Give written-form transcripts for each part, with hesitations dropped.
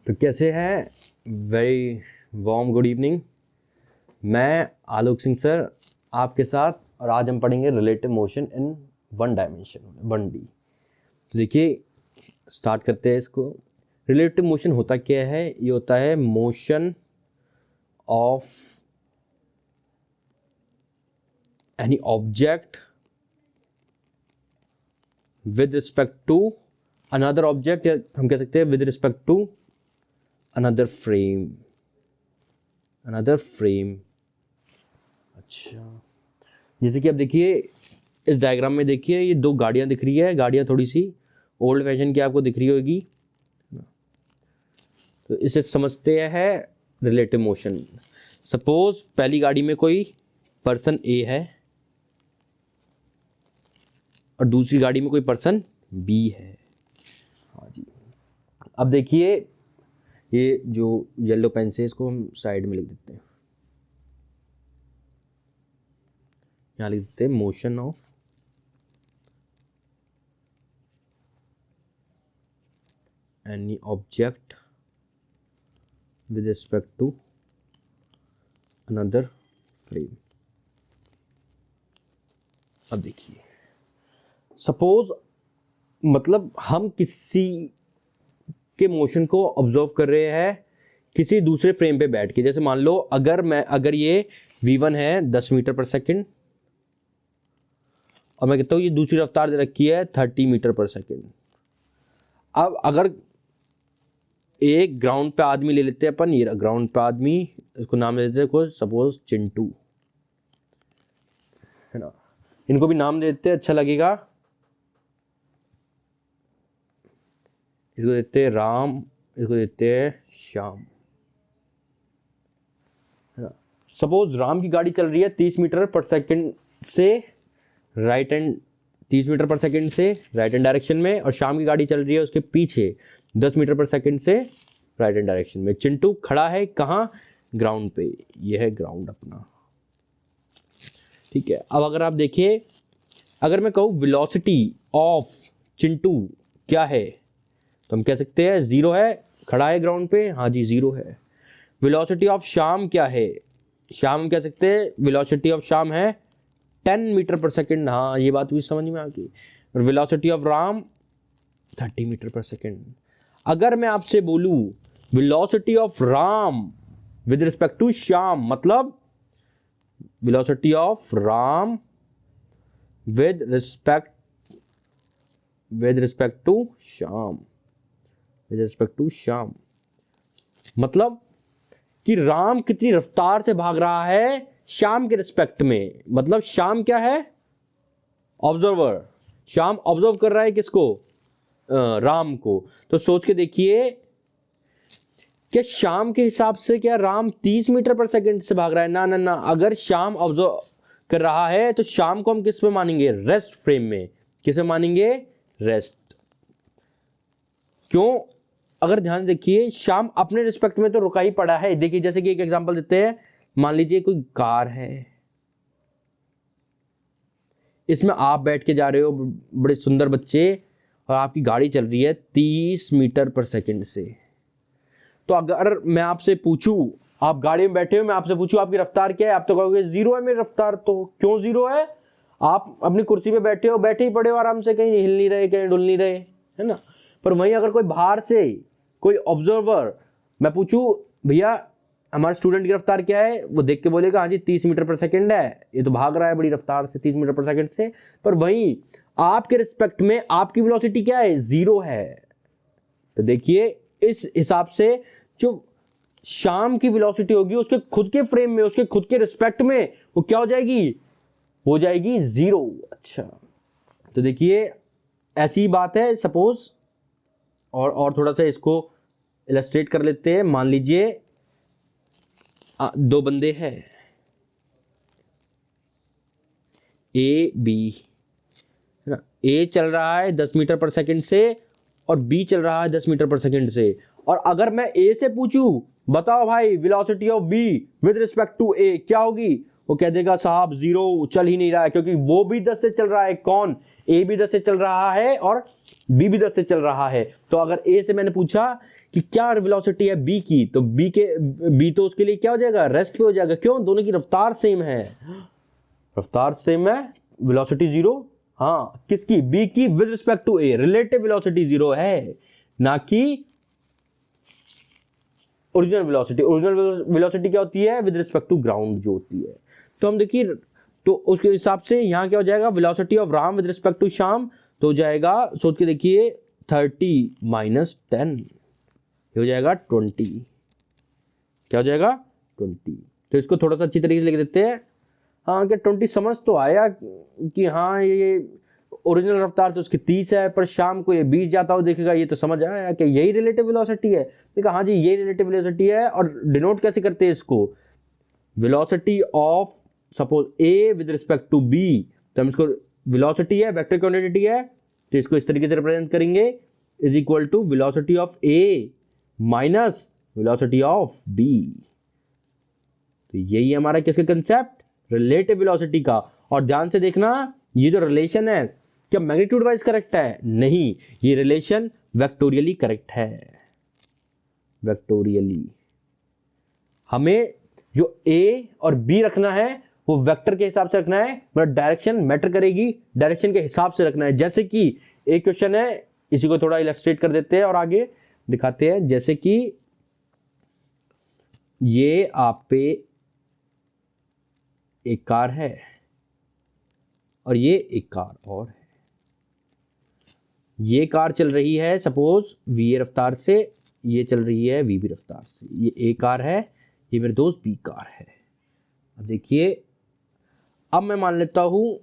तो कैसे हैं? Very warm good evening. मैं आलोक सिंह सर आपके साथ, और आज हम पढ़ेंगे relative motion in one dimension 1D। तो देखिए स्टार्ट करते हैं इसको। रिलेटिव मोशन होता क्या है? ये होता है motion of any object with respect to another object, या हम कह सकते हैं with respect to another frame. अच्छा, जैसे कि आप देखिए इस डायग्राम में, देखिए ये दो गाड़ियां दिख रही है। गाड़ियां थोड़ी सी ओल्ड फैशन की आपको दिख रही होगी, तो इसे समझते हैं रिलेटिव मोशन। सपोज पहली गाड़ी में कोई पर्सन ए है और दूसरी गाड़ी में कोई पर्सन बी है। हाँ जी, अब देखिए ये जो येलो पेन से इसको हम साइड में लिख देते हैं। यहाँ लिख देते हैं motion of any object with respect to another frame. अब देखिए सपोज, मतलब हम किसी के मोशन को ऑब्जर्व कर रहे हैं किसी दूसरे फ्रेम पे बैठ के। जैसे मान लो अगर ये v1 है 10 मीटर पर सेकंड, और मैं कहता हूँ ये दूसरी रफ्तार दे रखी है 30 मीटर पर सेकंड। अब अगर एक ग्राउंड पे आदमी ले लेते हैं अपन, ये ग्राउंड पे आदमी, इसको नाम दे देते हैं कोई, सपोज चिंटू है ना। इनको भी नाम दे देते हैं, अच्छा लगेगा। इसको देते हैं राम, इसको देते हैं श्याम है ना। सपोज राम की गाड़ी चल रही है 30 मीटर पर सेकंड से right hand, 30 metre per second से राइट हैंड डायरेक्शन में, और श्याम की गाड़ी चल रही है उसके पीछे 10 मीटर पर सेकंड से राइट हैंड डायरेक्शन में। चिंटू खड़ा है कहाँ? ग्राउंड पे। यह है ग्राउंड अपना, ठीक है। अब अगर आप देखिए, अगर मैं कहूँ वेलोसिटी ऑफ चिंटू क्या है, तो हम कह सकते हैं 0 है। खड़ा है ग्राउंड पे, हाँ जी 0 है। वेलोसिटी ऑफ श्याम क्या है? श्याम हम कह सकते हैं वेलोसिटी ऑफ श्याम है 10 मीटर पर सेकंड। हाँ, ये बात भी समझ में आ गई। और velocity of Ram 30 metre per second. अगर मैं आपसे बोलूं velocity of Ram with respect to Shyam, मतलब velocity of Ram with respect to Shyam, मतलब कि राम कितनी रफ्तार से भाग रहा है श्याम के रिस्पेक्ट में। मतलब श्याम क्या है? ऑब्जर्वर। श्याम ऑब्जर्व कर रहा है किसको? राम को। तो सोच के देखिए, क्या श्याम के हिसाब से क्या राम 30 मीटर पर सेकंड से भाग रहा है? ना ना ना, अगर श्याम ऑब्जर्व कर रहा है तो श्याम को हम किस में मानेंगे? रेस्ट फ्रेम में। किसे मानेंगे? रेस्ट। क्यों? अगर ध्यान देखिए, श्याम अपने रिस्पेक्ट में तो रुका ही पड़ा है। देखिए जैसे कि एक एग्जांपल देते हैं, मान लीजिए कोई कार है, इसमें आप बैठ के जा रहे हो, बड़े सुंदर बच्चे, और आपकी गाड़ी चल रही है 30 मीटर पर सेकंड से। तो अगर मैं आपसे पूछूं, आप गाड़ी में बैठे हो, मैं आपसे पूछूं आपकी रफ्तार क्या है, आप तो कहोगे 0 है मेरी रफ्तार। तो क्यों 0 है? आप अपनी कुर्सी पे बैठे हो, बैठे ही पड़े हो आराम से, कहीं हिल नहीं रहे, कहीं डुल नहीं रहे, है ना। पर वहीं अगर कोई बाहर से कोई ऑब्जर्वर, मैं पूछूं भैया हमारे स्टूडेंट की रफ्तार क्या है, वो देख के बोलेगा हाँ जी 30 मीटर पर सेकंड है, ये तो भाग रहा है बड़ी रफ्तार से 30 मीटर पर सेकंड से। पर वहीं आपके रिस्पेक्ट में आपकी वेलोसिटी क्या है? 0 है। तो देखिए इस हिसाब से जो श्याम की वेलोसिटी होगी उसके खुद के फ्रेम में, उसके खुद के रिस्पेक्ट में, वो क्या हो जाएगी? हो जाएगी 0। अच्छा, तो देखिए ऐसी बात है। सपोज और थोड़ा सा इसको इलस्ट्रेट कर लेते हैं। मान लीजिए दो बंदे हैं ए बी, है ना। ए चल रहा है 10 मीटर पर सेकंड से और बी चल रहा है 10 मीटर पर सेकंड से। और अगर मैं ए से पूछूं बताओ भाई velocity of B with respect to A क्या होगी, वो कह देगा साहब 0, चल ही नहीं रहा है, क्योंकि वो भी 10 से चल रहा है। कौन? ए भी 10 से चल रहा है और बी भी 10 से चल रहा है। तो अगर ए से मैंने पूछा कि क्या वेलोसिटी है बी की, तो बी तो उसके लिए क्या हो जाएगा, रेस्ट पे हो जाएगा। क्यों, दोनों की रफ्तार सेम है, रफ्तार सेम है, वेलोसिटी जीरो। हाँ किसकी, बी की with respect to A, relative velocity zero है, ना कि ओरिजिनल वेलोसिटी। ओरिजिनल वेलोसिटी क्या होती है, विद रिस्पेक्ट टू ग्राउंड जो होती है। तो हम देखिए, तो उसके हिसाब से यहां क्या हो जाएगा, velocity of Ram with respect to Shyam, तो हो जाएगा, सोच के देखिए 30 माइनस 10 हो जाएगा 20, क्या हो जाएगा 20। तो इसको थोड़ा सा अच्छी तरीके से लिख देते हैं। हाँ क्या 20 समझ तो आया कि हाँ ये ओरिजिनल रफ्तार तो उसकी 30 है, पर शाम को ये 20 जाता हो देखेगा, ये तो समझ आया कि यही रिलेटिव वेलोसिटी है। देखा हाँ जी यही रिलेटिव वेलोसिटी है। और डिनोट कैसे करते हैं इसको, velocity of suppose A with respect to B, तो हम इसको वेलोसिटी है, वेक्टर क्वांटिटी है, तो इसको इस तरीके से रिप्रेजेंट करेंगे, is equal to velocity of A minus velocity of B. तो यही हमारा किसका कंसेप्ट, रिलेटिव वेलोसिटी का। और ध्यान से देखना, ये जो रिलेशन है क्या मैग्नीट्यूड वाइज करेक्ट है, नहीं, ये रिलेशन वेक्टोरियली करेक्ट है, वेक्टोरियली। हमें जो ए और बी रखना है वो वेक्टर के हिसाब से रखना है, मतलब डायरेक्शन मैटर करेगी, डायरेक्शन के हिसाब से रखना है। जैसे कि एक क्वेश्चन है, इसी को थोड़ा इलस्ट्रेट कर देते हैं और आगे दिखाते हैं। जैसे कि ये आप पे एक कार है और ये एक कार और है, ये कार चल रही है सपोज वी ए रफ्तार से, ये चल रही है वी बी रफ्तार से, ये ए कार है, ये मेरे दोस्त बी कार है। अब देखिए, अब मैं मान लेता हूं,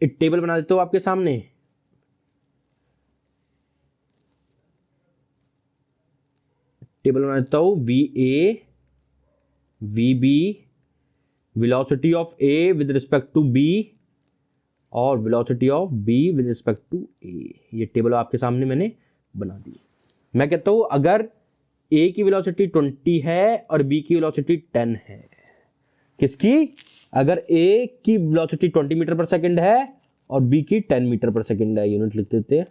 एक टेबल बना देता हूं आपके सामने, टेबल बना देता हूं, V A V B, velocity of A with respect to B और velocity of B with respect to A. ये टेबल आपके सामने मैंने बना दी। मैं कहता हूं अगर ए की वेलोसिटी 20 है और बी की वेलोसिटी 10 है, किसकी, अगर ए की वेलोसिटी 20 मीटर पर सेकंड है और बी की 10 मीटर पर सेकंड है, यूनिट लिख देते हैं,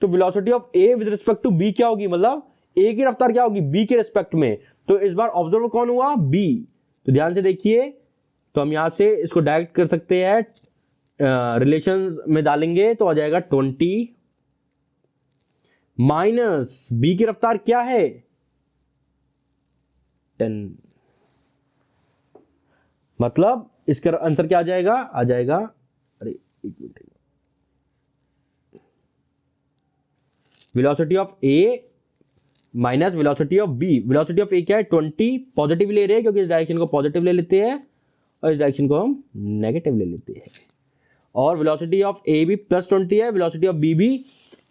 तो velocity of A with respect to B क्या होगी, मतलब ए की रफ्तार क्या होगी बी के रिस्पेक्ट में। तो इस बार ऑब्जर्वर कौन हुआ, बी। तो ध्यान से देखिए, तो हम यहां से इसको डायरेक्ट कर सकते हैं, रिलेशंस में डालेंगे तो आ जाएगा 20 माइनस बी की रफ्तार क्या है 10, मतलब इसका आंसर क्या आ जाएगा, अरे एक minute, velocity of A minus velocity of B. Velocity of A क्या है 20, पॉजिटिव ले रहे हैं क्योंकि इस डायरेक्शन को पॉजिटिव ले लेते हैं और इस डायरेक्शन को हम नेगेटिव ले लेते हैं। और वेलोसिटी ऑफ ए भी +20 है, वेलोसिटी ऑफ बी भी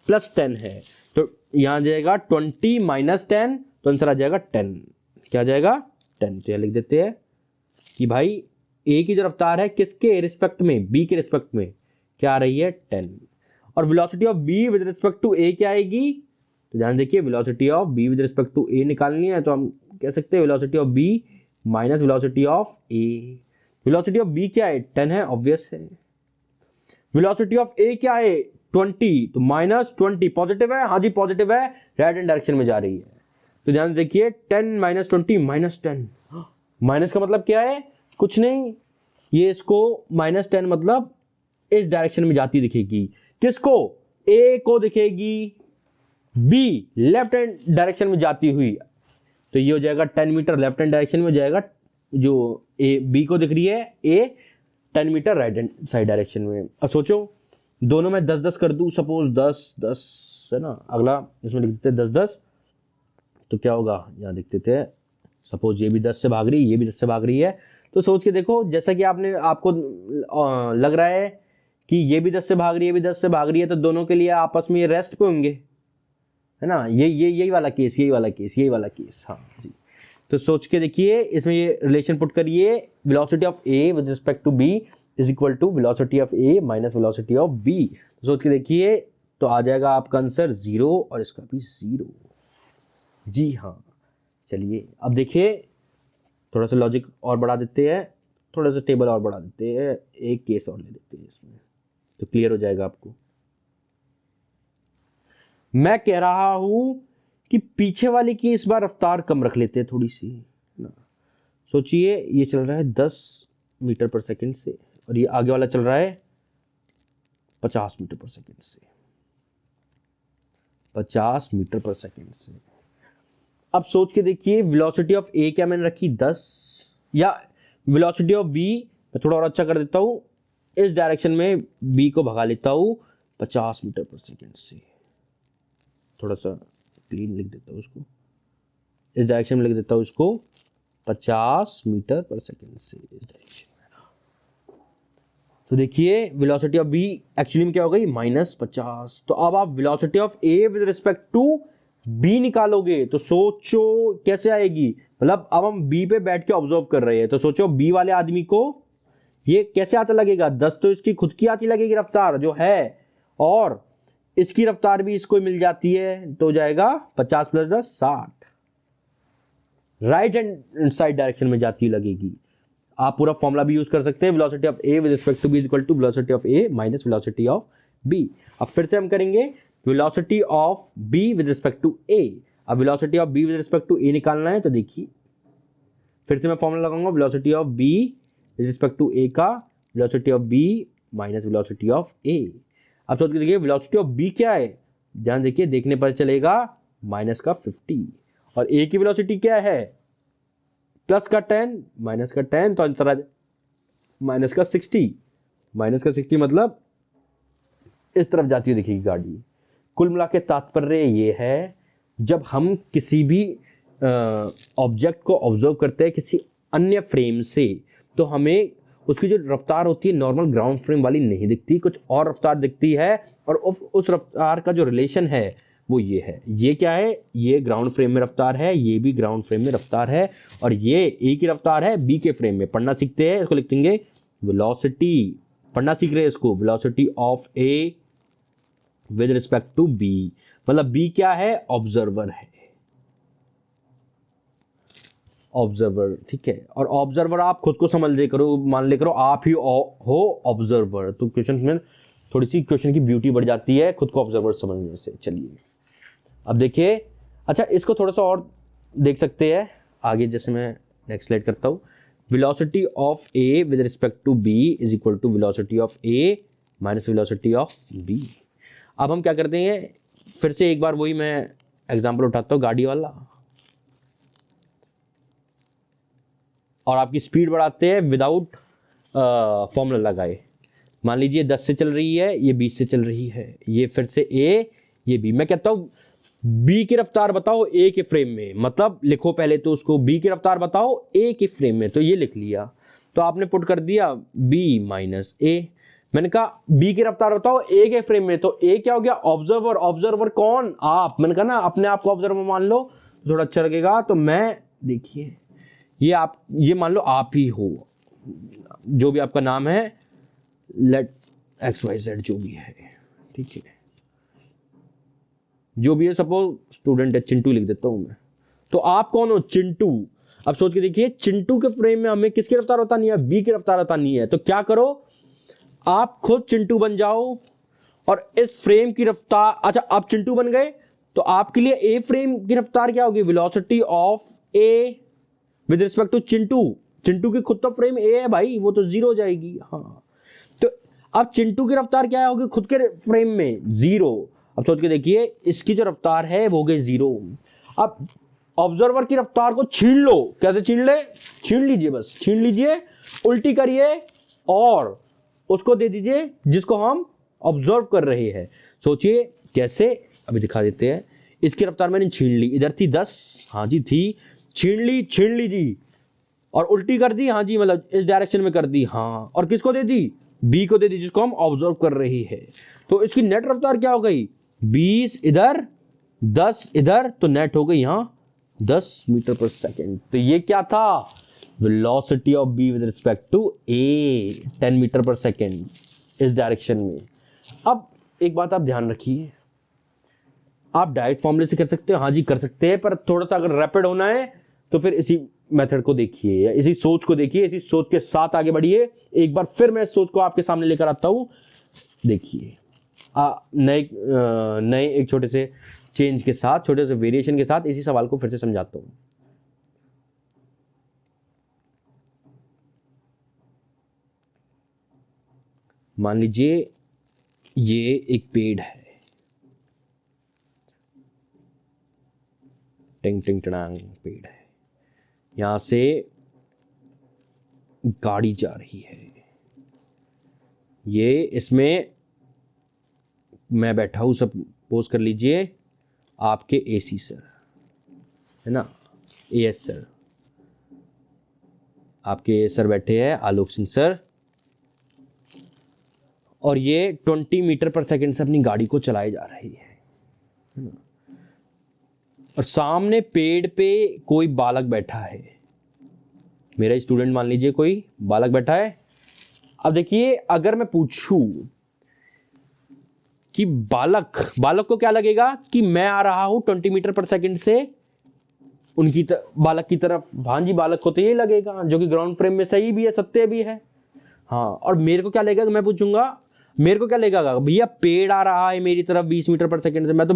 +10 है, तो यहां जाएगा 20 माइनस 10, तो आंसर आ जाएगा 10। क्या आ जाएगा 10। तो यह लिख देते हैं कि भाई ए की जो रफ्तार है किसके रिस्पेक्ट में, बी के रिस्पेक्ट में, क्या आ रही है 10। और velocity of B with respect to A क्या आएगी, तो ध्यान देखिए, velocity of B with respect to A निकालनी है, तो हम कह सकते हैं velocity of B minus velocity of A. Velocity of B क्या है 10 है, ऑब्वियस है। वेलोसिटी ऑफ ए क्या है 20, तो -20 पॉजिटिव है, हाँ जी पॉजिटिव है, राइट हैंड डायरेक्शन में जा रही है। तो ध्यान देखिए 10 माइनस 20 -10, माइनस का मतलब क्या है, कुछ नहीं, ये इसको -10 मतलब इस डायरेक्शन में जाती दिखेगी, किसको, ए को दिखेगी, बी लेफ्ट हैंड डायरेक्शन में जाती हुई, तो ये हो जाएगा 10 मीटर लेफ्ट हैंड डायरेक्शन में हो जाएगा, जो ए बी को दिख रही है A 10 metre right hand side direction में। अब सोचो दोनों में 10-10 कर दूं, सपोज 10-10 है ना, अगला इसमें लिख देते 10-10, तो क्या होगा, यहाँ लिखते थे सपोज ये भी 10 से भाग रही है, ये भी 10 से भाग रही है, तो सोच के देखो, जैसा कि आपको लग रहा है कि ये भी 10 से भाग रही है, ये भी 10 से भाग रही है, तो दोनों के लिए आपस में ये रेस्ट पे होंगे, है ना, यही वाला केस, यही वाला केस, हाँ जी। तो सोच के देखिए, इसमें ये रिलेशन पुट करिए, velocity of A with respect to B is equal to velocity of A minus velocity of B. तो सोच के देखिए, तो आ जाएगा आपका आंसर 0 और इसका भी 0। जी हाँ, चलिए अब देखिए, थोड़ा सा लॉजिक और बढ़ा देते हैं, थोड़ा सा टेबल और बढ़ा देते हैं, एक केस और ले लेते हैं इसमें, तो क्लियर हो जाएगा आपको। मैं कह रहा हूं कि पीछे वाले की इस बार रफ्तार कम रख लेते हैं थोड़ी सी ना। सोचिए ये चल रहा है 10 मीटर पर सेकंड से और ये आगे वाला चल रहा है 50 मीटर पर सेकंड से, 50 मीटर पर सेकंड से। अब सोच के देखिए वेलोसिटी ऑफ ए क्या मैंने रखी 10, या वेलोसिटी ऑफ बी मैं थोड़ा और अच्छा कर देता हूं, इस डायरेक्शन में बी को भगा लेता हूं 50 मीटर पर सेकंड से। थोड़ा सा क्लीन लिख देता हूं उसको, इस डायरेक्शन में लिख देता हूं उसको 50 मीटर पर सेकंड से, इस डायरेक्शन में। तो देखिए वेलोसिटी ऑफ बी एक्चुअली में क्या हो गई -50। तो अब आप velocity of A with respect to B निकालोगे तो सोचो कैसे आएगी। मतलब अब हम बी पे बैठ के ऑब्जर्व कर रहे हैं, तो सोचो बी वाले आदमी को ये कैसे आता लगेगा, 10 तो इसकी खुद की आती लगेगी रफ्तार जो है, और इसकी रफ्तार भी इसको मिल जाती है, तो हो जाएगा 50 + 10 60, राइट हैंड साइड डायरेक्शन में जाती लगेगी। आप पूरा फॉर्मूला भी यूज कर सकते हैं, velocity of A with respect to B is equal to velocity of A minus velocity of B. अब फिर से हम करेंगे velocity of B with respect to A. अब velocity of B with respect to A निकालना है, तो देखिए फिर से मैं फॉर्मूला लगाऊंगा, velocity of B with respect to A का velocity of B minus velocity of A. अब सोच के देखिए वेलोसिटी ऑफ बी क्या है, ध्यान देखिए, देखने पर चलेगा माइनस का 50, और ए की वेलोसिटी क्या है प्लस का 10 माइनस का 10, तो आंसर आ माइनस का 60। माइनस का 60 मतलब इस तरफ जाती हुई दिखेगी गाड़ी। कुल मिला के तात्पर्य ये है, जब हम किसी भी ऑब्जेक्ट को ऑब्जर्व करते हैं किसी अन्य फ्रेम से, तो हमें उसकी जो रफ्तार होती है नॉर्मल ग्राउंड फ्रेम वाली नहीं दिखती, कुछ और रफ्तार दिखती है, और उस रफ्तार का जो रिलेशन है वो ये है। ये क्या है, ये ग्राउंड फ्रेम में रफ्तार है, ये भी ग्राउंड फ्रेम में रफ्तार है, और ये ए की रफ्तार है बी के फ्रेम में। पढ़ना सीखते हैं, इसको लिख देंगे वेलोसिटी, पढ़ना सीख रहे हैं इसको, velocity of A with respect to B. मतलब बी क्या है, ऑब्जर्वर है, ऑब्जर्वर, ठीक है। और ऑब्जर्वर आप खुद को समझ ले करो, मान ले करो आप ही हो ऑब्जर्वर, तो क्वेश्चन में थोड़ी सी क्वेश्चन की ब्यूटी बढ़ जाती है खुद को ऑब्जर्वर समझने से। चलिए अब देखिए, अच्छा इसको थोड़ा सा और देख सकते हैं आगे, जैसे मैं नेक्स्ट स्लाइड करता हूँ। Velocity of A with respect to B is equal to velocity of A minus velocity of B. अब हम क्या करते हैं, फिर से एक बार वही मैं एग्जांपल उठाता हूँ गाड़ी वाला, और आपकी स्पीड बढ़ाते हैं विदाउट फॉर्मूला लगाए। मान लीजिए 10 से चल रही है, ये 20 से चल रही है, ये फिर से ए, ये बी। मैं कहता हूँ बी की रफ्तार बताओ ए के फ्रेम में, मतलब लिखो पहले तो उसको, बी की रफ्तार बताओ ए के फ्रेम में, तो ये लिख लिया, तो आपने पुट कर दिया बी माइनस ए। मैंने कहा बी की रफ्तार बताओ ए के फ्रेम में, तो ए क्या हो गया, ऑब्जर्वर। ऑब्जर्वर कौन, आप। मैंने कहा ना अपने आप को ऑब्जर्वर मान लो, थोड़ा अच्छा लगेगा। तो मैं देखिए ये आप, ये मान लो आप ही हो, जो भी आपका नाम है, लेट XYZ जो भी है, ठीक है, जो भी है, सपोज स्टूडेंट है, चिंटू लिख देता हूं मैं। तो आप कौन हो, चिंटू। अब सोच के देखिए चिंटू के फ्रेम में हमें किसकी रफ्तार बतानी है, बी की रफ्तार बतानी है। तो क्या करो, आप खुद चिंटू बन जाओ और इस फ्रेम की रफ्तार, अच्छा आप चिंटू बन गए तो आपके लिए ए फ्रेम की रफ्तार क्या होगी, velocity of A with respect to Chintu. Chintu की खुद तो फ्रेम ए है भाई, वो तो 0 हो जाएगी। हाँ, तो अब चिंटू की रफ्तार क्या होगी खुद के फ्रेम में, 0। अब सोच के देखिए इसकी जो रफ्तार है वो हो गई 0। अब ऑब्जर्वर की रफ्तार को छीन लो, कैसे छीन ले, छीन लीजिए, बस छीन लीजिए, उल्टी करिए और उसको दे दीजिए जिसको हम ऑब्जर्व कर रहे हैं। सोचिए कैसे, अभी दिखा देते हैं। इसकी रफ्तार मैंने छीन ली, इधर थी 10, हाँ जी थी, छीन ली जी, और उल्टी कर दी, हाँ जी, मतलब इस डायरेक्शन में कर दी, हाँ, और किसको दे दी, बी को दे दी जिसको हम ऑब्जर्व कर रही है। तो इसकी नेट रफ्तार क्या हो गई, 20 इधर 10 इधर, तो नेट हो गई यहाँ 10 मीटर पर सेकेंड। तो ये क्या था, velocity of B with respect to A, 10 metre पर सेकेंड इस डायरेक्शन में। अब एक बात आप ध्यान रखिए, आप डायरेक्ट फॉर्मूले से कर सकते हो, हाँ जी कर सकते हैं, पर थोड़ा सा अगर रैपिड होना है तो फिर इसी मेथड को देखिए या इसी सोच को देखिए, इसी सोच के साथ आगे बढ़िए। एक बार फिर मैं इस सोच को आपके सामने लेकर आता हूं, देखिए नए एक छोटे से चेंज के साथ, छोटे से वेरिएशन के साथ इसी सवाल को फिर से समझाता हूं। मान लीजिए ये एक पेड़ है, टिंग टिंग टड़ांग पेड़ है, यहां से गाड़ी जा रही है, ये इसमें मैं बैठा हूं, सपोज कर लीजिए आपके एसी सर है ना, एएस सर, आपके एएस सर बैठे हैं आलोक सिंह सर, और ये 20 मीटर पर सेकंड से अपनी गाड़ी को चलाए जा रही है ना? और सामने पेड़ पे कोई बालक बैठा है, मेरा स्टूडेंट मान लीजिए कोई बालक बैठा है। अब देखिए अगर मैं पूछूं कि बालक को क्या लगेगा कि मैं आ रहा हूं 20 मीटर पर सेकंड से उनकी बालक की तरफ, हाँ जी बालक को तो ये लगेगा, जो कि ग्राउंड फ्रेम में सही भी है, सत्य भी है। हाँ, और मेरे को क्या लगेगा, मैं पूछूंगा मेरे को क्या लगेगा, भैया पेड़ आ रहा है मेरी तरफ 20 मीटर पर सेकंड से, मैं तो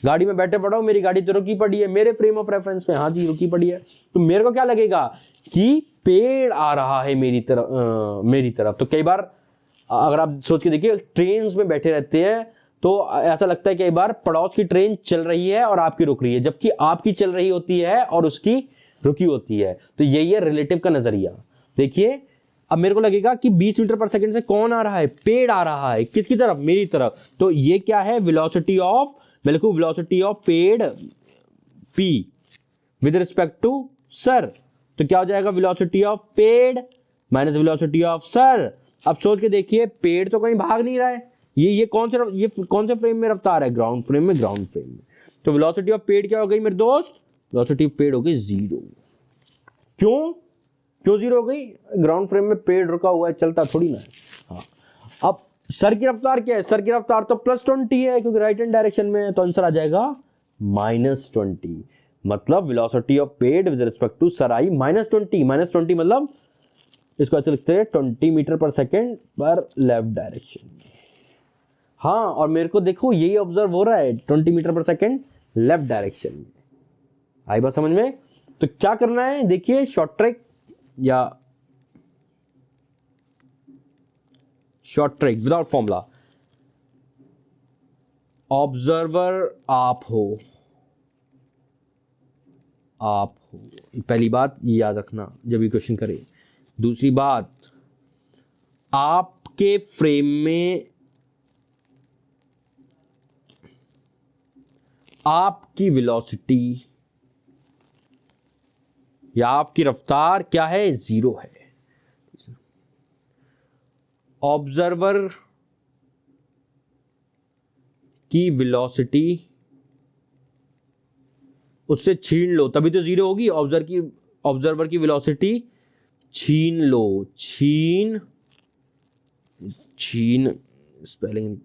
गाड़ी में बैठे पड़ा हूं, मेरी गाड़ी तो रुकी पड़ी है मेरे फ्रेम ऑफ रेफरेंस में, हाँ जी रुकी पड़ी है, तो मेरे को क्या लगेगा कि पेड़ आ रहा है मेरी तरफ। तो कई बार अगर आप सोच के देखिए ट्रेन में बैठे रहते हैं तो ऐसा लगता है कई बार पड़ोस की ट्रेन चल रही है और आपकी रुक रही है, जबकि आपकी चल रही होती है और उसकी रुकी होती है। तो यही है रिलेटिव का नजरिया। देखिए अब मेरे को लगेगा कि 20 मीटर पर सेकंड से कौन आ रहा है, पेड़ आ रहा है, किसकी तरफ, मेरी तरफ। तो ये क्या है, वेलोसिटी ऑफ, मैं लिखूं वेलोसिटी ऑफ पेड़ p with respect to sir, तो क्या हो जाएगा वेलोसिटी ऑफ पेड़ माइनस वेलोसिटी ऑफ सर। अब सोच के देखिए पेड़ तो कहीं भाग नहीं रहा है, ये कौन से फ्रेम में रफ्तार है, ग्राउंड फ्रेम में, तो वेलोसिटी ऑफ पेड़ क्या हो गई मेरे दोस्त, वेलोसिटी ऑफ पेड़ हो गई 0। क्यों 0 हो गई, ग्राउंड फ्रेम में पेड़ रुका हुआ है, चलता थोड़ी ना है। हाँ, अब सर की रफ्तार क्या है, सर की रफ्तार तो +20 है क्योंकि राइट हैंड डायरेक्शन में है, तो आंसर आ जाएगा -20। मतलब वेलोसिटी ऑफ पेड़ विद रिस्पेक्ट टू सर आई -20 मतलब इसको ऐसे लिखते हैं 20 मीटर पर सेकेंड पर लेफ्ट डायरेक्शन में। हाँ, और मेरे को देखो यही ऑब्जर्व हो रहा है 20 मीटर पर सेकेंड लेफ्ट डायरेक्शन में। आई बात समझ में? तो क्या करना है, देखिए short track without formula, observer आप हो, पहली बात ये याद रखना जब ये क्वेश्चन करे। दूसरी बात, आपके फ्रेम में आपकी वेलोसिटी या आपकी रफ्तार क्या है, 0 है। ऑब्जर्वर की वेलोसिटी उससे छीन लो तभी तो 0 होगी। ऑब्जर्वर की वेलोसिटी छीन लो, छीन स्पेलिंग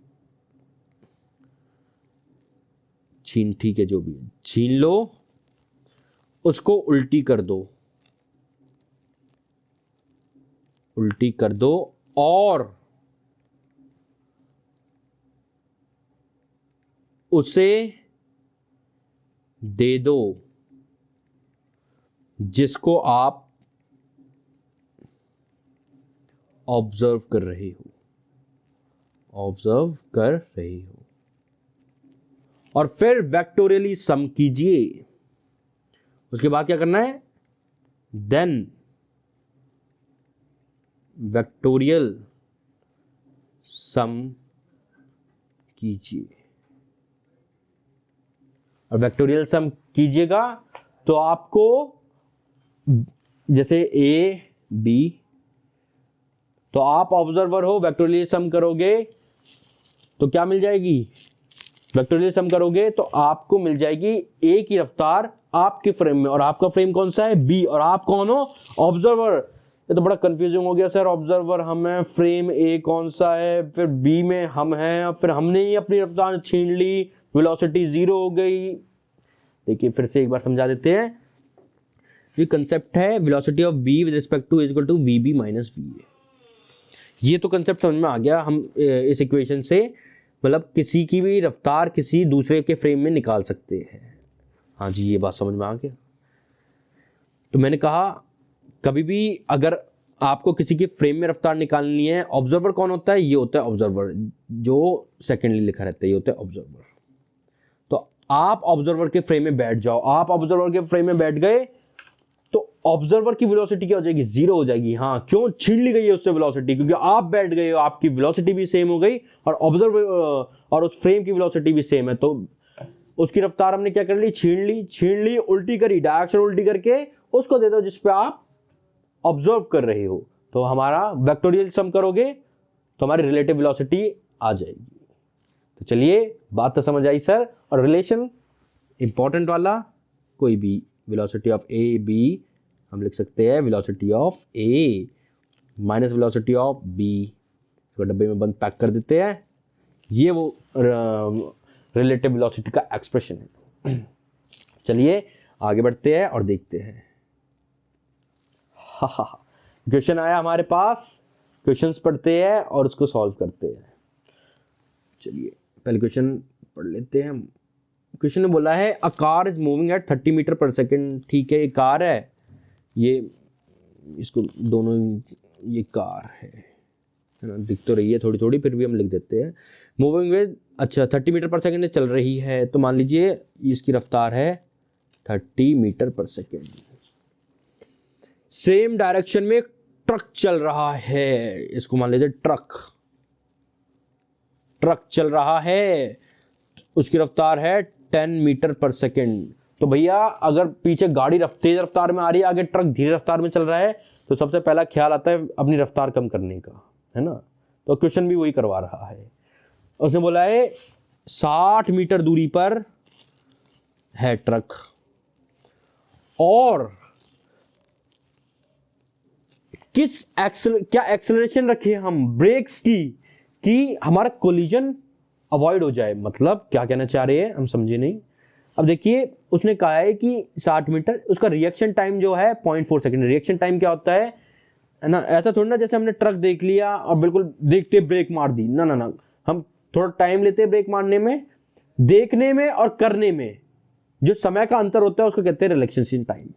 छीन ठीक है, जो भी है, छीन लो, उसको उल्टी कर दो और उसे दे दो जिसको आप ऑब्जर्व कर रहे हो, और फिर वेक्टोरियली सम कीजिए। उसके बाद क्या करना है, देन वेक्टोरियल सम कीजिए, और वेक्टोरियल सम कीजिएगा तो आपको जैसे a b, तो आप ऑब्जर्वर हो, वेक्टोरियल सम करोगे तो क्या मिल जाएगी, वेक्टोरियल सम करोगे तो आपको मिल जाएगी a की रफ्तार आपके फ्रेम में, और आपका फ्रेम कौन सा है, b, और आप कौन हो, ऑब्जर्वर। ये तो बड़ा कंफ्यूजिंग हो गया सर, ऑब्जर्वर हम हैं, फ्रेम a कौन सा है, फिर b में हम हैं, फिर हमने ही अपनी रफ्तार छीन ली, वेलोसिटी 0 हो गई। देखिए फिर से एक बार समझा देते हैं, ये कंसेप्ट है velocity of b with respect to equal to vb minus va। ये तो कंसेप्ट समझ में आ गया हम इस इक्वेशन से। मतलब किसी की भी रफ्तार किसी दूसरे के फ्रेम में निकाल सकते हैं। हाँ जी, ये बात समझ में आ गया। तो मैंने कहा कभी भी अगर आपको किसी के फ्रेम में रफ्तार निकालनी है, ऑब्जर्वर कौन होता है? ये होता है ऑब्जर्वर, जो सेकेंडली लिखा रहता है, ये होता है ऑब्जर्वर। तो आप ऑब्जर्वर के फ्रेम में बैठ जाओ, आप ऑब्जर्वर के फ्रेम में बैठ गए तो ऑब्जर्वर की वेलोसिटी क्या हो जाएगी? जीरो हो जाएगी। हाँ, क्यों? छीन ली गई है उससे वेलोसिटी, क्योंकि आप बैठ गए हो, आपकी वेलोसिटी भी सेम हो गई और ऑब्जर्वर और उस फ्रेम की वेलोसिटी भी सेम है। तो उसकी रफ्तार हमने क्या कर ली? छीन ली, उल्टी करी, डायरेक्शन उल्टी करके उसको दे दो जिस पे आप ऑब्जर्व कर रहे हो। तो हमारा वेक्टोरियल सम करोगे तो हमारी रिलेटिव वेलोसिटी आ जाएगी। तो चलिए, बात तो समझ आई सर। और रिलेशन इंपॉर्टेंट वाला, कोई भी वेलोसिटी ऑफ ए बी हम लिख सकते हैं velocity of A minus velocity of B, इसको डब्बे में बंद पैक कर देते हैं। ये वो रिलेटिव वेलोसिटी का एक्सप्रेशन है। चलिए आगे बढ़ते हैं और देखते हैं। क्वेश्चन आया हमारे पास, क्वेश्चंस पढ़ते हैं और उसको सॉल्व करते हैं। चलिए पहले क्वेश्चन पढ़ लेते हैं। क्वेश्चन ने बोला है a car is moving at 30 metre पर सेकेंड। ठीक है, ये कार है, ये इसको दोनों, ये कार है ना, दिख तो रही है थोड़ी थोड़ी, फिर भी हम लिख देते हैं मूविंग विद, अच्छा 30 मीटर पर सेकेंड चल रही है। तो मान लीजिए इसकी रफ्तार है 30 मीटर पर सेकेंड। सेम डायरेक्शन में ट्रक चल रहा है, इसको मान लीजिए ट्रक चल रहा है, उसकी रफ्तार है 10 मीटर पर सेकेंड। तो भैया अगर पीछे गाड़ी तेज रफ्तार में आ रही है, आगे ट्रक धीरे रफ्तार में चल रहा है, तो सबसे पहला ख्याल आता है अपनी रफ्तार कम करने का, है ना। तो क्वेश्चन भी वही करवा रहा है। उसने बोला है 60 मीटर दूरी पर है ट्रक और क्या एक्सेलरेशन रखे हम ब्रेक्स की कि हमारा कोलिजन अवॉइड हो जाए। मतलब क्या कहना चाह रहे हैं हम समझे नहीं। अब देखिए उसने कहा है कि 60 मीटर, उसका रिएक्शन टाइम जो है 0.4 सेकेंड। रिएक्शन टाइम क्या होता है ना, ऐसा थोड़ा ना जैसे हमने ट्रक देख लिया और बिल्कुल देखते ब्रेक मार दी, ना ना ना, हम थोड़ा टाइम लेते हैं ब्रेक मारने में, देखने में और करने में जो समय का अंतर होता है उसको कहते हैं रिलैक्सेशन टाइम।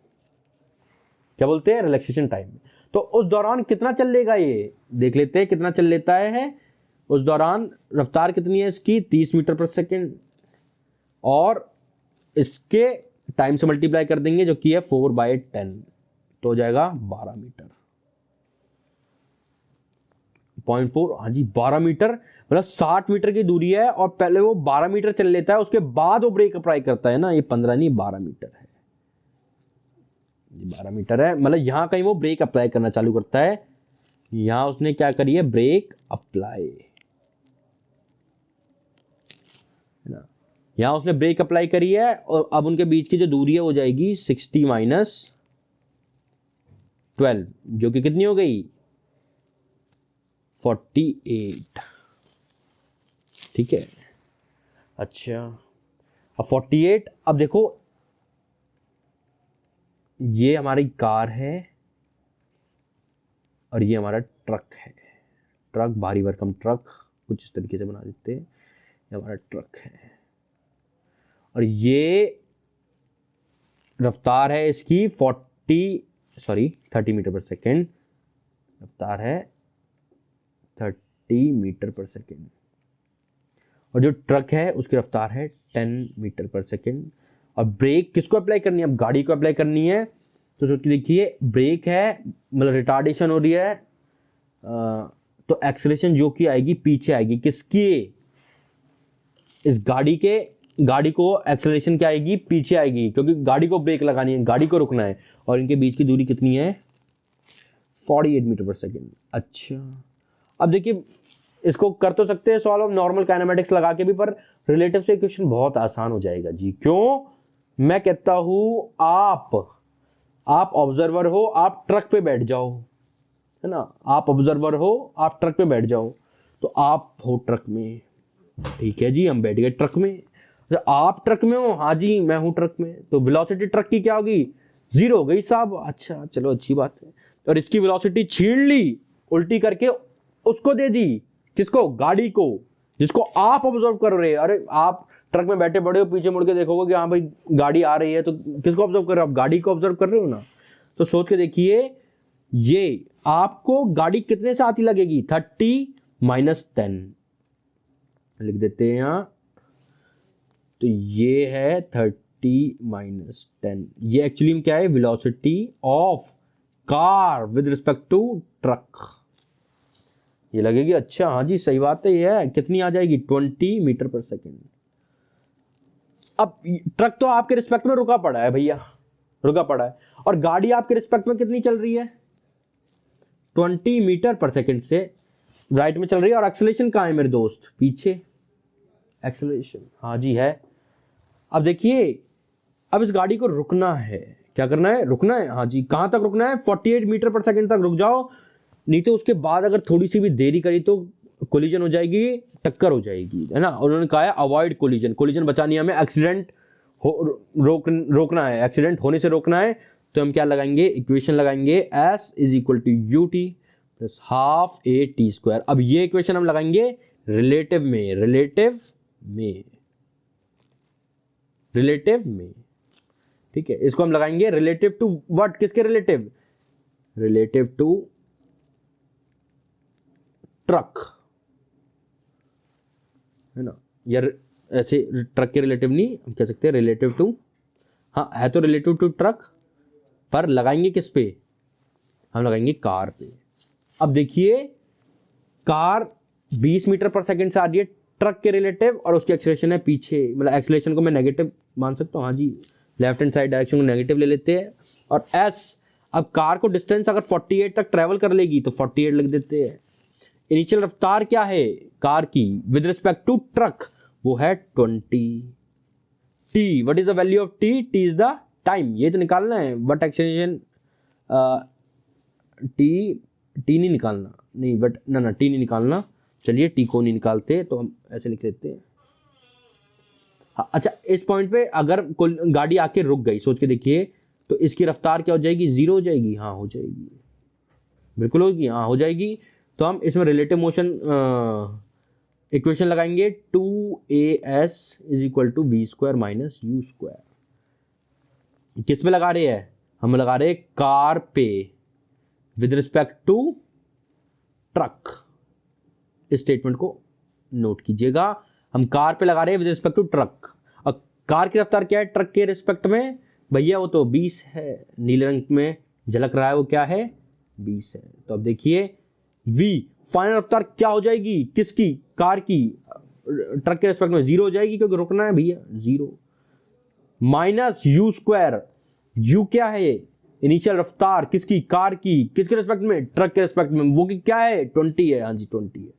क्या बोलते हैं? Relaxation time. तो उस दौरान कितना चल लेगा ये देख लेते हैं, कितना चल लेता है। उस दौरान रफ्तार कितनी है इसकी? 30 मीटर पर सेकेंड और इसके टाइम से मल्टीप्लाई कर देंगे जो कि है 4/10, तो हो जाएगा 12 मीटर। 0.4, हाँ जी 12 मीटर, मतलब 60 मीटर की दूरी है और पहले वो 12 मीटर चल लेता है, उसके बाद वो ब्रेक अप्लाई करता है ना। ये 15 नहीं 12 मीटर है, ये 12 मीटर है। मतलब यहां कहीं वो ब्रेक अप्लाई करना चालू करता है। यहां उसने क्या करी है? ब्रेक अप्लाई, यहां उसने ब्रेक अप्लाई करी है और अब उनके बीच की जो दूरी है वो जाएगी 60 माइनस 12, जो कि कितनी हो गई? 48। ठीक है, अच्छा अब 48। अब देखो ये हमारी कार है और ये हमारा ट्रक है। ट्रक, भारी भरकम ट्रक, कुछ इस तरीके से बना देते हैं। ये हमारा ट्रक है और ये रफ्तार है इसकी 30 मीटर पर सेकेंड। रफ्तार है 30 मीटर पर सेकेंड और जो ट्रक है उसकी रफ्तार है 10 मीटर पर सेकेंड। और ब्रेक किसको अप्लाई करनी है? अब गाड़ी को अप्लाई करनी है। तो सोचिए, देखिए ब्रेक है, मतलब रिटार्डेशन हो रही है, तो एक्सेलरेशन जो की आएगी पीछे आएगी। किसकी? इस गाड़ी को एक्सेलरेशन क्या आएगी? पीछे आएगी, क्योंकि गाड़ी को ब्रेक लगानी है, गाड़ी को रुकना है। और इनके बीच की दूरी कितनी है? 48 मीटर पर सेकेंड। अच्छा अब देखिए इसको कर तो सकते हैं सॉल्व नॉर्मल काइनेमेटिक्स लगा के भी, पर रिलेटिव से क्वेश्चन बहुत आसान हो जाएगा जी। क्यों? मैं कहता हूं आप ऑब्जर्वर हो, आप ट्रक पे बैठ जाओ, है ना। आप ऑब्जर्वर हो, आप ट्रक पे बैठ जाओ, तो आप हो ट्रक में। ठीक है जी, हम बैठ गए ट्रक में। आप ट्रक में हो? हाँ जी मैं हूं ट्रक में। तो वेलोसिटी ट्रक की क्या होगी? 0 हो गई साहब। अच्छा चलो अच्छी बात है। और इसकी वेलोसिटी छीन ली, उल्टी करके उसको दे दी। किसको? गाड़ी को। जिसको आप ऑब्जर्व कर रहे हैं। अरे आप ट्रक में बैठे पड़े हो, पीछे मुड़ के देखोगे कि हाँ भाई गाड़ी आ रही है, तो किसको ऑब्जर्व कर रहे हो आप? गाड़ी को ऑब्जर्व कर रहे हो ना। तो सोच के देखिए, ये आपको गाड़ी कितने से आती लगेगी? 30 माइनस 10 लिख देते हैं यहां। तो ये है 30 माइनस 10, ये एक्चुअली में क्या है? Velocity of car with respect to truck. ये लगेगी, अच्छा हाँ जी सही बात है, ये है कितनी आ जाएगी? 20 मीटर पर सेकेंड। अब ट्रक तो आपके रिस्पेक्ट में रुका पड़ा है भैया, रुका पड़ा है, और गाड़ी आपके रिस्पेक्ट में कितनी चल रही है? 20 मीटर पर सेकेंड से राइट में चल रही है। और एक्सेलरेशन कहां है मेरे दोस्त? पीछे एक्सेलरेशन, हाँ जी है। अब देखिए, अब इस गाड़ी को रुकना है, क्या करना है? रुकना है, हाँ जी। कहां तक रुकना है? 48 मीटर पर सेकेंड तक रुक जाओ, नहीं तो उसके बाद अगर थोड़ी सी भी देरी करी तो कोलिजन हो जाएगी, टक्कर हो जाएगी, है ना। उन्होंने कहा है अवॉइड कोलिजन, कोलिजन बचानी है हमें, एक्सीडेंट रोकना है, एक्सीडेंट होने से रोकना है। तो हम क्या लगाएंगे? इक्वेशन लगाएंगे, S is equal to U T plus half A T square. अब ये इक्वेशन हम लगाएंगे रिलेटिव में, रिलेटिव में, ठीक है। इसको हम लगाएंगे रिलेटिव टू व्हाट? किसके रिलेटिव? रिलेटिव टू ट्रक, है ना। यार ऐसे ट्रक के रिलेटिव नहीं, हम कह सकते हैं रिलेटिव टू, हाँ है तो रिलेटिव टू ट्रक, पर लगाएंगे किस पे? हम लगाएंगे कार पे। अब देखिए, कार 20 मीटर पर सेकंड से आ रही है ट्रक के रिलेटिव, और उसकी एक्सेलरेशन है पीछे, मतलब एक्सेलरेशन को मैं नेगेटिव मान सकता हूँ, हाँ जी। लेफ्ट हैंड साइड डायरेक्शन को नेगेटिव ले लेते हैं। और एस, अब कार को डिस्टेंस अगर 48 तक ट्रेवल कर लेगी तो 48 लिख देते हैं। इनिशियल रफ्तार क्या है कार की विद रिस्पेक्ट टू ट्रक? वो है 20। T, what is the value of T? T is the time, ये तो निकालना है। बट एक्सेलरेशन टी, टी नहीं निकालना, नहीं बट ना टी नहीं निकालना। चलिए टी को नहीं निकालते, तो हम ऐसे लिख लेते हैं। हाँ, अच्छा इस पॉइंट पे अगर गाड़ी आके रुक गई, सोच के देखिए, तो इसकी रफ्तार क्या हो जाएगी? 0 हो जाएगी, हाँ हो जाएगी, बिल्कुल होगी, हाँ हो जाएगी। तो हम इसमें रिलेटिव मोशन इक्वेशन लगाएंगे, 2as is equal to V square minus U square. किस पे लगा रहे हैं? हम लगा रहे हैं कार पे विद रिस्पेक्ट टू ट्रक। इस स्टेटमेंट को नोट कीजिएगा, हम कार पे लगा रहे हैं विद रिस्पेक्ट टू ट्रक। अब कार की रफ्तार क्या है ट्रक के रिस्पेक्ट में? भैया वो तो 20 है, नीले रंग में झलक रहा है, वो क्या है? 20 है। तो अब देखिए v फाइनल रफ्तार क्या हो जाएगी? किसकी? कार की। ट्रक के रिस्पेक्ट में 0 हो जाएगी, क्योंकि रुकना है भैया, 0 माइनस यू स्क्वायर। यू क्या है? इनिशियल रफ्तार किसकी? कार की। किसके रिस्पेक्ट में? ट्रक के रिस्पेक्ट में। वो क्या है? 20 है, हाँ जी 20 है,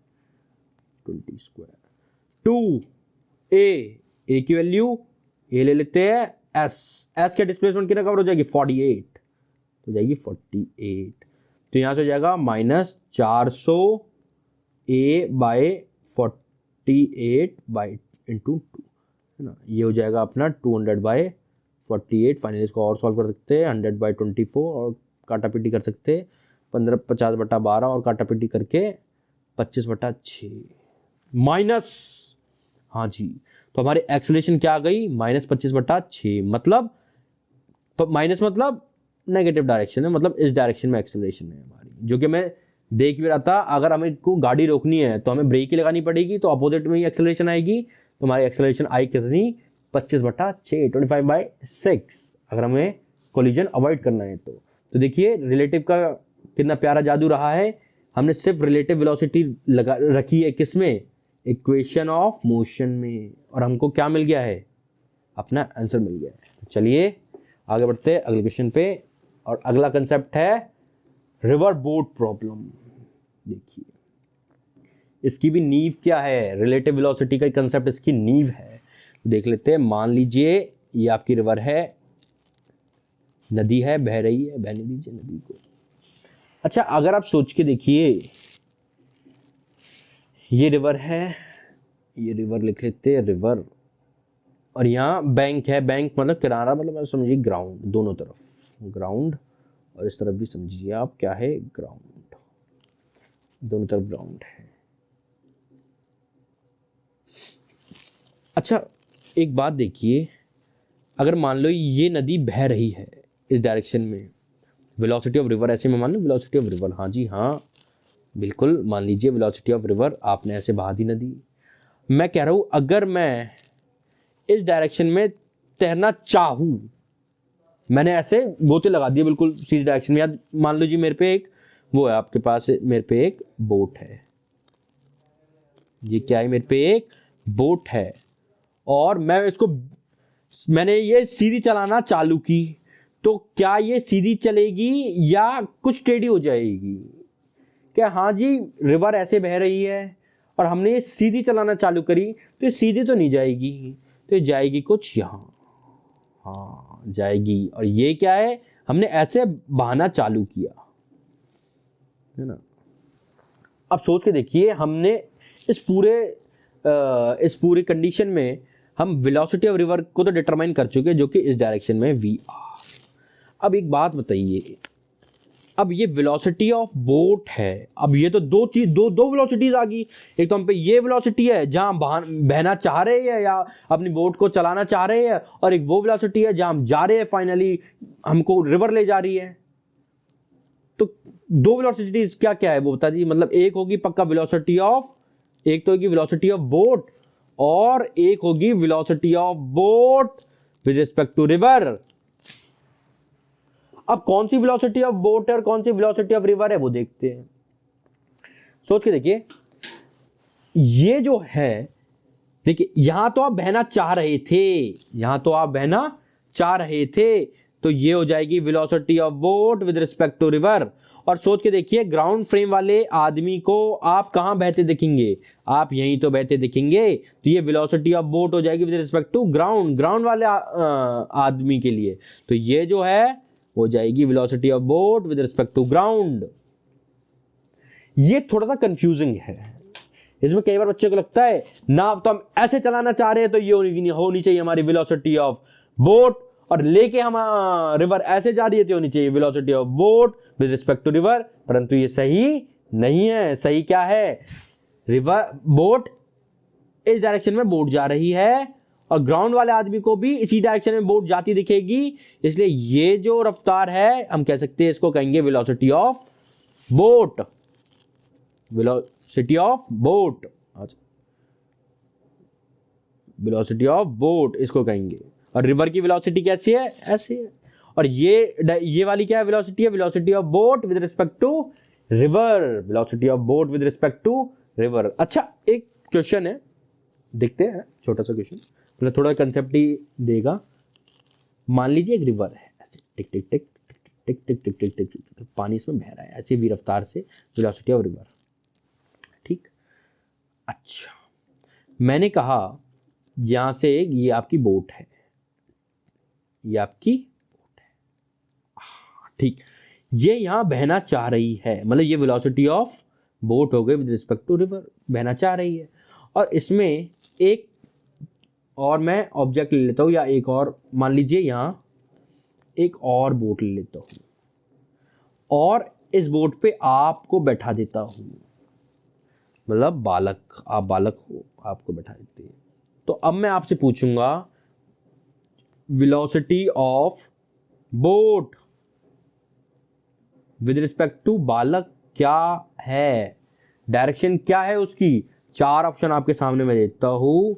20 स्क्वायर। 2 ए की वैल्यू ए ले लेते हैं, एस के डिस्प्लेसमेंट कितना कवर हो जाएगी? 48 हो जाएगी, 48। तो यहां से हो जाएगा minus 400 A by 48 by into 2, है ना। ये हो जाएगा अपना 200 बाय 48। फाइनली इसको और सॉल्व कर सकते हैं, 100 बाई 24 और काटा पीटी कर सकते हैं, 50 और काटा पीटी करके 25/6 माइनस, हाँ जी। तो हमारी एक्सेलरेशन क्या आ गई? माइनस 25/6। मतलब माइनस मतलब नेगेटिव डायरेक्शन है, मतलब इस डायरेक्शन में एक्सेलरेशन है हमारी, जो कि मैं देख भी रहा था। अगर हमें को गाड़ी रोकनी है तो हमें ब्रेक ही लगानी पड़ेगी, तो अपोजिट में ही एक्सेलरेशन आएगी। तो हमारी एक्सेलरेशन आई कितनी? 25/6, 25/6, अगर हमें कोलिजन अवॉइड करना है तो देखिए रिलेटिव का कितना प्यारा जादू रहा है। हमने सिर्फ रिलेटिव वेलोसिटी लगा रखी है किसमें? इक्वेशन ऑफ मोशन में, और हमको क्या मिल गया है? अपना आंसर मिल गया है। चलिए आगे बढ़ते हैं अगले क्वेश्चन पे, और अगला कंसेप्ट है रिवर बोट प्रॉब्लम। देखिए इसकी भी नींव क्या है? रिलेटिव वेलोसिटी का कंसेप्ट इसकी नींव है। देख लेते हैं। मान लीजिए ये आपकी रिवर है, नदी है, बह रही है, बहने दीजिए नदी को। अच्छा अगर आप सोच के देखिए, ये रिवर है, ये रिवर लिख लेते हैं, रिवर, और यहाँ बैंक है, बैंक मतलब किनारा, मतलब समझिए ग्राउंड, दोनों तरफ ग्राउंड, और इस तरफ भी समझिए आप क्या है? ग्राउंड, दोनों तरफ ग्राउंड है। अच्छा एक बात देखिए, अगर मान लो ये नदी बह रही है इस डायरेक्शन में, वेलोसिटी ऑफ रिवर ऐसे में मान लो वेलोसिटी ऑफ रिवर, हाँ जी हाँ बिल्कुल मान लीजिए वेलोसिटी ऑफ रिवर, आपने ऐसे बहा दी नदी। मैं कह रहा हूं अगर मैं इस डायरेक्शन में तैरना चाहूं, मैंने ऐसे गोते लगा दिए बिल्कुल सीधी डायरेक्शन में, या मान लो जी मेरे पे एक वो है, आपके पास मेरे पे एक बोट है, ये क्या है, मेरे पे एक बोट है और मैं इसको, मैंने ये सीधी चलाना चालू की, तो क्या ये सीधी चलेगी या कुछ टेढ़ी हो जाएगी? क्या हाँ जी, रिवर ऐसे बह रही है और हमने ये सीधी चलाना चालू करी तो ये सीधी तो नहीं जाएगी, तो ये जाएगी कुछ यहाँ, हाँ जाएगी। और ये क्या है, हमने ऐसे बहाना चालू किया है ना। अब सोच के देखिए, हमने इस पूरे कंडीशन में हम वेलोसिटी ऑफ रिवर को तो डिटरमाइन कर चुके, जो कि इस डायरेक्शन में वी आर। अब एक बात बताइए, अब ये वेलोसिटी ऑफ बोट है, अब ये तो दो वेलोसिटीज आ गई। एक तो हम पे ये वेलोसिटी है जहां बहना चाह रहे हैं या अपनी बोट को चलाना चाह रहे हैं, और एक वो वेलोसिटी है जहां हम जा रहे हैं, फाइनली हमको रिवर ले जा रही है। तो दो वेलोसिटीज क्या क्या है वो बता दीजिए, मतलब एक होगी पक्का वेलोसिटी ऑफ, एक तो होगी वेलोसिटी ऑफ बोट और एक होगी velocity of boat with respect to river. अब कौन सी वेलोसिटी ऑफ बोट है और कौन सी वेलोसिटी ऑफ रिवर है वो देखते हैं। सोच के देखिए, ये जो है, देखिए यहां तो आप बहना चाह रहे थे, यहां तो आप बहना चाह रहे थे, तो ये हो जाएगी velocity of boat with respect to river. और सोच के देखिए, ग्राउंड फ्रेम वाले आदमी को आप कहां बहते दिखेंगे, आप यहीं तो बहते दिखेंगे, तो ये वेलोसिटी ऑफ बोट हो जाएगी विद रिस्पेक्ट टू ग्राउंड वाले आदमी के लिए, तो ये जो है हो जाएगी velocity of boat with respect to ground. ये थोड़ा सा कंफ्यूजिंग है, इसमें कई बार बच्चे को लगता है ना तो हम ऐसे चलाना चाह रहे हैं तो ये होनी चाहिए हमारी वेलोसिटी ऑफ बोट, और लेके हम रिवर ऐसे जा रही है तो होनी चाहिए velocity of boat with respect to river, परंतु ये सही नहीं है। सही क्या है, रिवर बोट इस डायरेक्शन में बोट जा रही है और ग्राउंड वाले आदमी को भी इसी डायरेक्शन में बोट जाती दिखेगी, इसलिए ये जो रफ्तार है हम कह सकते हैं इसको कहेंगे velocity of boat, velocity of boat, velocity of boat इसको कहेंगे। और रिवर की वेलोसिटी कैसी है, ऐसी है। और ये वाली क्या है, वेलोसिटी है velocity of boat with respect to river, velocity of boat with respect to river. अच्छा एक क्वेश्चन है, देखते हैं छोटा सा क्वेश्चन, मतलब थोड़ा कंसेप्ट ही देगा। मान लीजिए एक रिवर है, ऐसे टिक टिक टिक टिक टिक टिक टिक टिक टिक पानी इसमें बह रहा है ऐसे भी रफ्तार से, वेलोसिटी ऑफ रिवर, ठीक। अच्छा मैंने कहा यहां से ये आपकी बोट है, ये आपकी बोट है, ठीक। ये यहां बहना चाह रही है, मतलब ये वेलोसिटी ऑफ बोट हो गई विद रिस्पेक्ट टू रिवर, बहना चाह रही है। और इसमें एक और मैं ऑब्जेक्ट ले लेता हूं, या एक और मान लीजिए यहां एक और बोट ले लेता हूं और इस बोट पे आपको बैठा देता हूं, मतलब बालक, आप बालक हो, आपको बैठा देते हैं। तो अब मैं आपसे पूछूंगा velocity of boat with respect to बालक क्या है, डायरेक्शन क्या है उसकी। चार ऑप्शन आपके सामने मैं देता हूं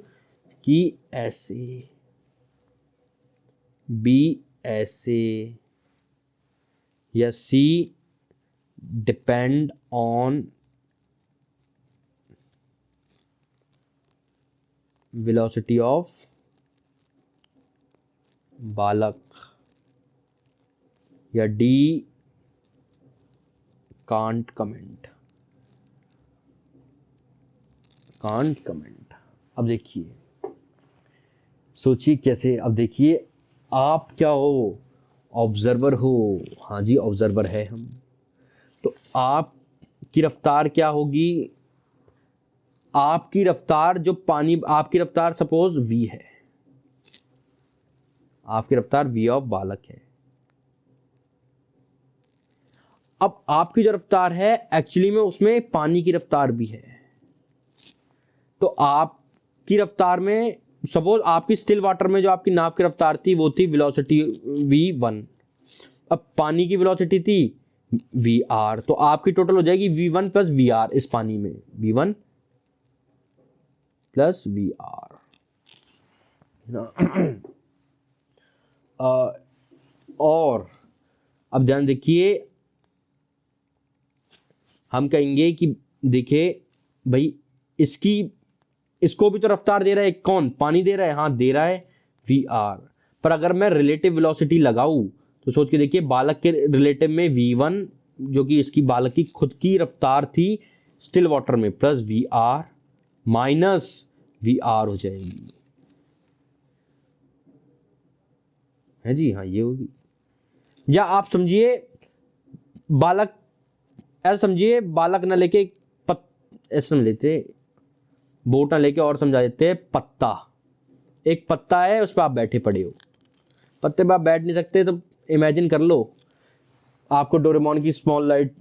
कि ऐसे, बी ऐसे, या सी डिपेंड ऑन वेलोसिटी ऑफ बालक, या D can't comment, can't comment. अब देखिए, सोचिए कैसे, अब देखिए आप क्या हो, ऑब्जर्वर हो, हाँ जी ऑब्जर्वर है हम, तो आपकी रफ्तार क्या होगी, आपकी रफ्तार जो पानी, आपकी रफ्तार सपोज v है, आपकी रफ्तार v ऑफ बालक है। अब आपकी जो रफ्तार है एक्चुअली में उसमें पानी की रफ्तार भी है, तो आपकी रफ्तार में सपोज आपकी स्टिल वाटर में जो आपकी नाव की रफ्तार थी वो थी वेलोसिटी v1, अब पानी की वेलोसिटी थी vr, तो आपकी टोटल हो जाएगी v1 प्लस vr इस पानी में, v1 प्लस vr। और अब ध्यान देखिए, हम कहेंगे कि देखिए भाई इसको भी तो रफ्तार दे रहा है, कौन, पानी दे रहा है, हाँ दे रहा है vr, पर अगर मैं रिलेटिव वेलोसिटी लगाऊं तो सोच के देखिए बालक के रिलेटिव में v1 जो कि इसकी बालक की खुद की रफ्तार थी स्टिल वाटर में प्लस vr माइनस vr हो जाएगी, है जी, हाँ ये होगी। या आप समझिए बालक, ऐसा समझिए बालक ना लेके ऐसे समझ लेते, बोट ना लेके और समझा देते हैं, पत्ता, एक पत्ता है उस पर आप बैठे पड़े हो, पत्ते पे आप बैठ नहीं सकते तो इमेजिन कर लो आपको डोरेमोन की स्मॉल लाइट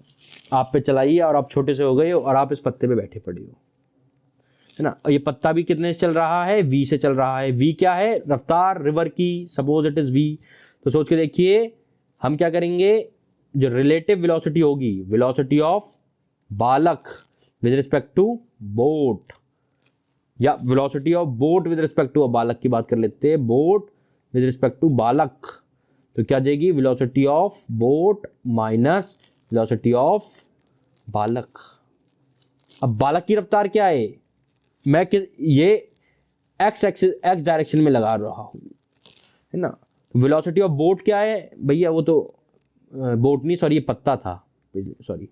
आप पे चलाई है और आप छोटे से हो गए हो और आप इस पत्ते पे बैठे पड़े हो, है ना। ये पत्ता भी कितने से चल रहा है, v से चल रहा है, v क्या है, रफ्तार रिवर की, सपोज इट इज v। तो सोच के देखिए हम क्या करेंगे, जो रिलेटिव वेलोसिटी होगी, वेलोसिटी ऑफ बालक विद रिस्पेक्ट टू बोट, या velocity of boat with respect to बालक की बात कर लेते हैं, बोट विद रिस्पेक्ट टू बालक, तो क्या जाएगी, velocity of boat minus velocity of बालक। अब बालक की रफ्तार क्या है, मैं ये एक्स डायरेक्शन में लगा रहा हूं, है ना। वेलोसिटी ऑफ बोट क्या है भैया, वो तो बोट नहीं, सॉरी ये पत्ता था, सॉरी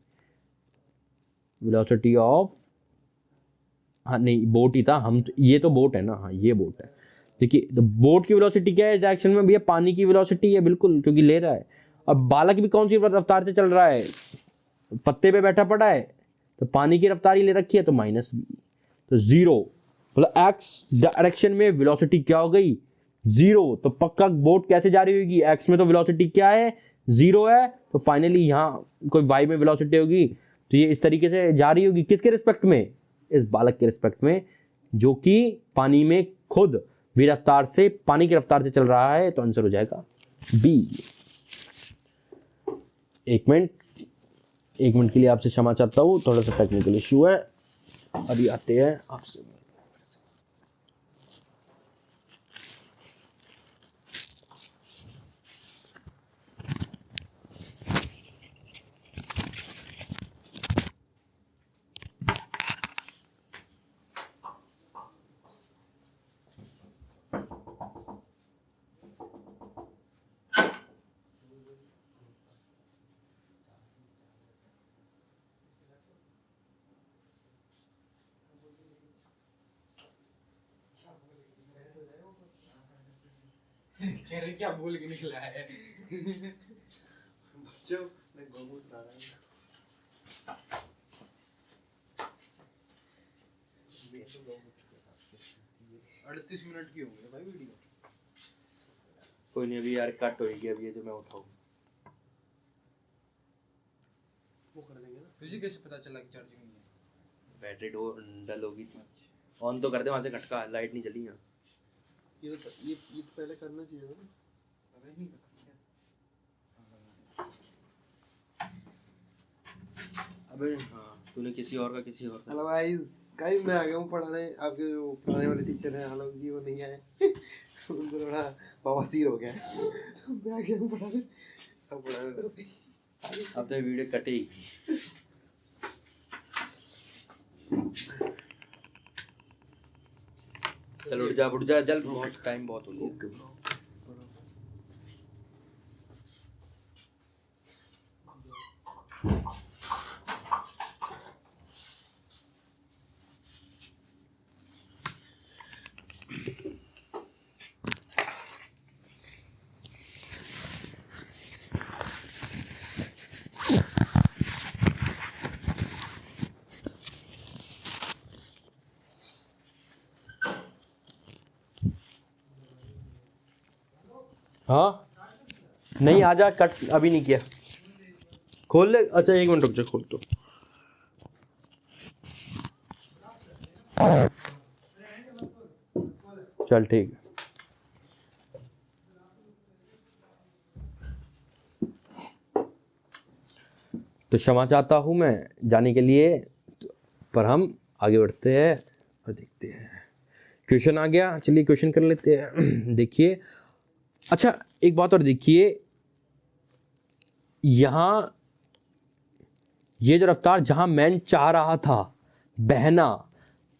वेलोसिटी ऑफ, हाँ नहीं बोट ही था, हम ये तो बोट है ना, हाँ ये बोट है। देखिए तो बोट की वेलोसिटी क्या है इस डायरेक्शन में भैया, पानी की वेलोसिटी है बिल्कुल, क्योंकि ले रहा है। अब बालक भी कौन सी रफ्तार से चल रहा है, पत्ते पे बैठा पड़ा है, तो पानी की रफ्तार ही ले रखी है, तो माइनस v, तो जीरो, मतलब एक्स डायरेक्शन में वेलोसिटी क्या हो गई, जीरो। तो पक्का बोट कैसे जा रही होगी, एक्स में तो वेलोसिटी क्या है, जीरो है, तो फाइनली यहाँ कोई वाई में वेलोसिटी होगी, तो ये इस तरीके से जा रही होगी, किसके रिस्पेक्ट में, इस बालक के रिस्पेक्ट में, जो कि पानी में खुद भी रफ्तार से, पानी की रफ्तार से चल रहा है, तो आंसर हो जाएगा बी। एक मिनट के लिए आपसे क्षमा चाहता हूँ, थोड़ा सा टेक्निकल इश्यू है। अभी आते हैं आपसे। कह रहे क्या बोल के निकला है बच्चों मैं गौमूत्र ला रहा हूँ। 38 मिनट की हो गई भाई वीडियो। कोई नहीं, अभी यार कट होगी, अभी ये जो मैं उठाऊँ वो कर देंगे ना। तुझे कैसे पता चला कि चार्जिंग नहीं है? बैटरी डल होगी थी, ऑन तो कर दे, वहां से खटका, लाइट नहीं जली यहाँ। ये तो पहले करना चाहिए था ना। अरे नहीं अबे हाँ, तूने किसी और का हेलो गाइस मैं आ गया हूँ पढ़ाने, आपके जो पढ़ाने वाले टीचर हैं आलोक जी वो नहीं आए उनको थोड़ा बवासीर हो गया है मैं आ गया हूँ पढ़ाने, अब पढ़ाने दो। अब तो वीडियो कटेगी। चल उठ जा जल्द, बहुत टाइम बहुत हो गया। हाँ नहीं, आजा, कट अभी नहीं किया, खोल ले। अच्छा 1 मिनट रुक जा, खोल तो। चल ठीक है। तो क्षमा चाहता हूं मैं जाने के लिए, पर हम आगे बढ़ते हैं और देखते हैं। क्वेश्चन आ गया, चलिए क्वेश्चन कर लेते हैं। देखिए, अच्छा एक बात और देखिए, यहां ये जो रफ्तार जहां मैन चाह रहा था बहना,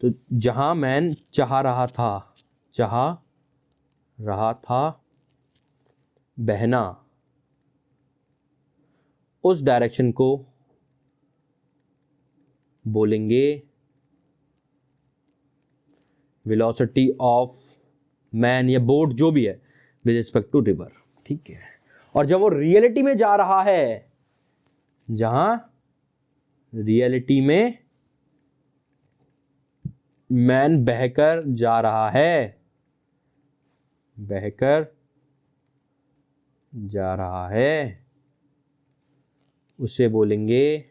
तो जहां मैन चाह रहा था बहना, उस डायरेक्शन को बोलेंगे वेलोसिटी ऑफ मैन या बोट जो भी है विद रिस्पेक्ट टू रिवर। ठीक है, और जब वो रियलिटी में जा रहा है, जहां रियलिटी में मैन बहकर जा रहा है, बहकर जा रहा है, उसे बोलेंगे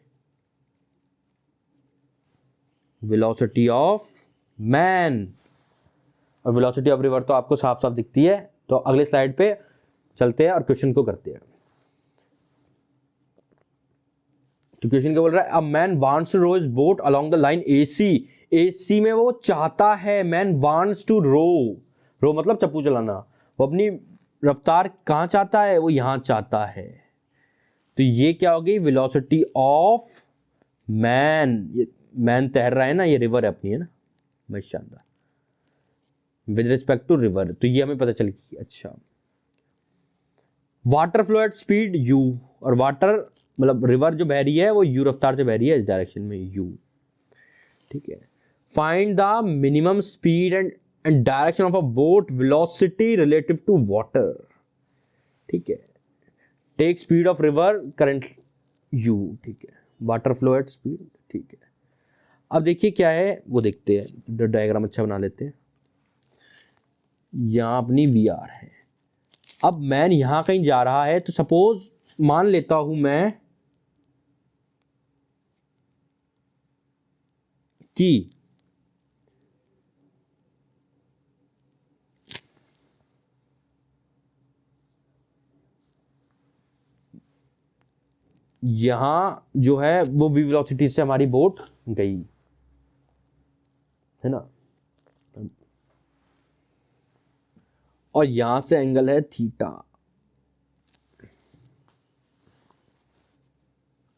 वेलोसिटी ऑफ मैन। और वेलोसिटी ऑफ रिवर तो आपको साफ साफ दिखती है। तो अगले स्लाइड पे चलते हैं और क्वेश्चन को करते हैं। तो क्वेश्चन क्या बोल रहा है? A man wants to row his boat along the line AC. AC में वो चाहता है, मैन वांट्स टू रो मतलब चप्पू चलाना। वो अपनी रफ्तार कहां चाहता है? वो यहां चाहता है। तो ये क्या होगी? Velocity of man. ये मैन तैर रहा है ना, ये रिवर है अपनी, है ना, मैं शानदार, विद रिस्पेक्ट टू रिवर। तो ये हमें पता चल गई। अच्छा, water flow at speed u, और वाटर मतलब रिवर जो बह रही है वो u रफ्तार से बह रही है, इस डायरेक्शन में u। ठीक है, find the minimum speed and direction of a boat velocity relative to water. ठीक है, take speed of river current u। ठीक है, वाटर फ्लो एट स्पीड। ठीक है, अब देखिए क्या है वो देखते हैं। डायग्राम अच्छा बना लेते हैं। यहां अपनी वी आर है। अब मैन यहां कहीं जा रहा है, तो सपोज मान लेता हूं मैं कि यहां जो है वो वी वेलोसिटी से हमारी बोट गई, है ना, और यहां से एंगल है थीटा।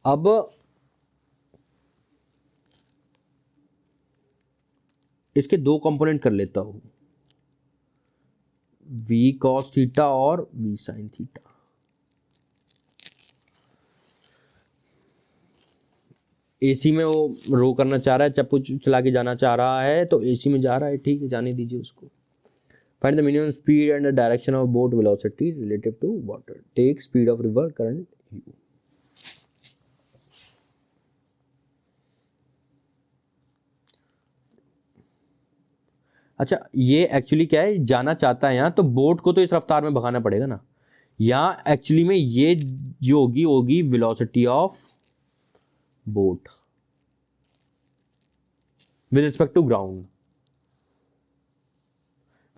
अब इसके दो कंपोनेंट कर लेता हूं, वी कॉस थीटा और वी साइन थीटा। एसी में वो रो करना चाह रहा है, चप्पू चला के जाना चाह रहा है, तो एसी में जा रहा है, ठीक है, जाने दीजिए उसको। Find the minimum speed and the direction of boat velocity relative to water. Take speed of river current u। अच्छा, ये एक्चुअली क्या है, जाना चाहता है यहां, तो बोट को तो इस रफ्तार में भगाना पड़ेगा ना। यहां एक्चुअली में ये जो होगी velocity of boat with respect to ground.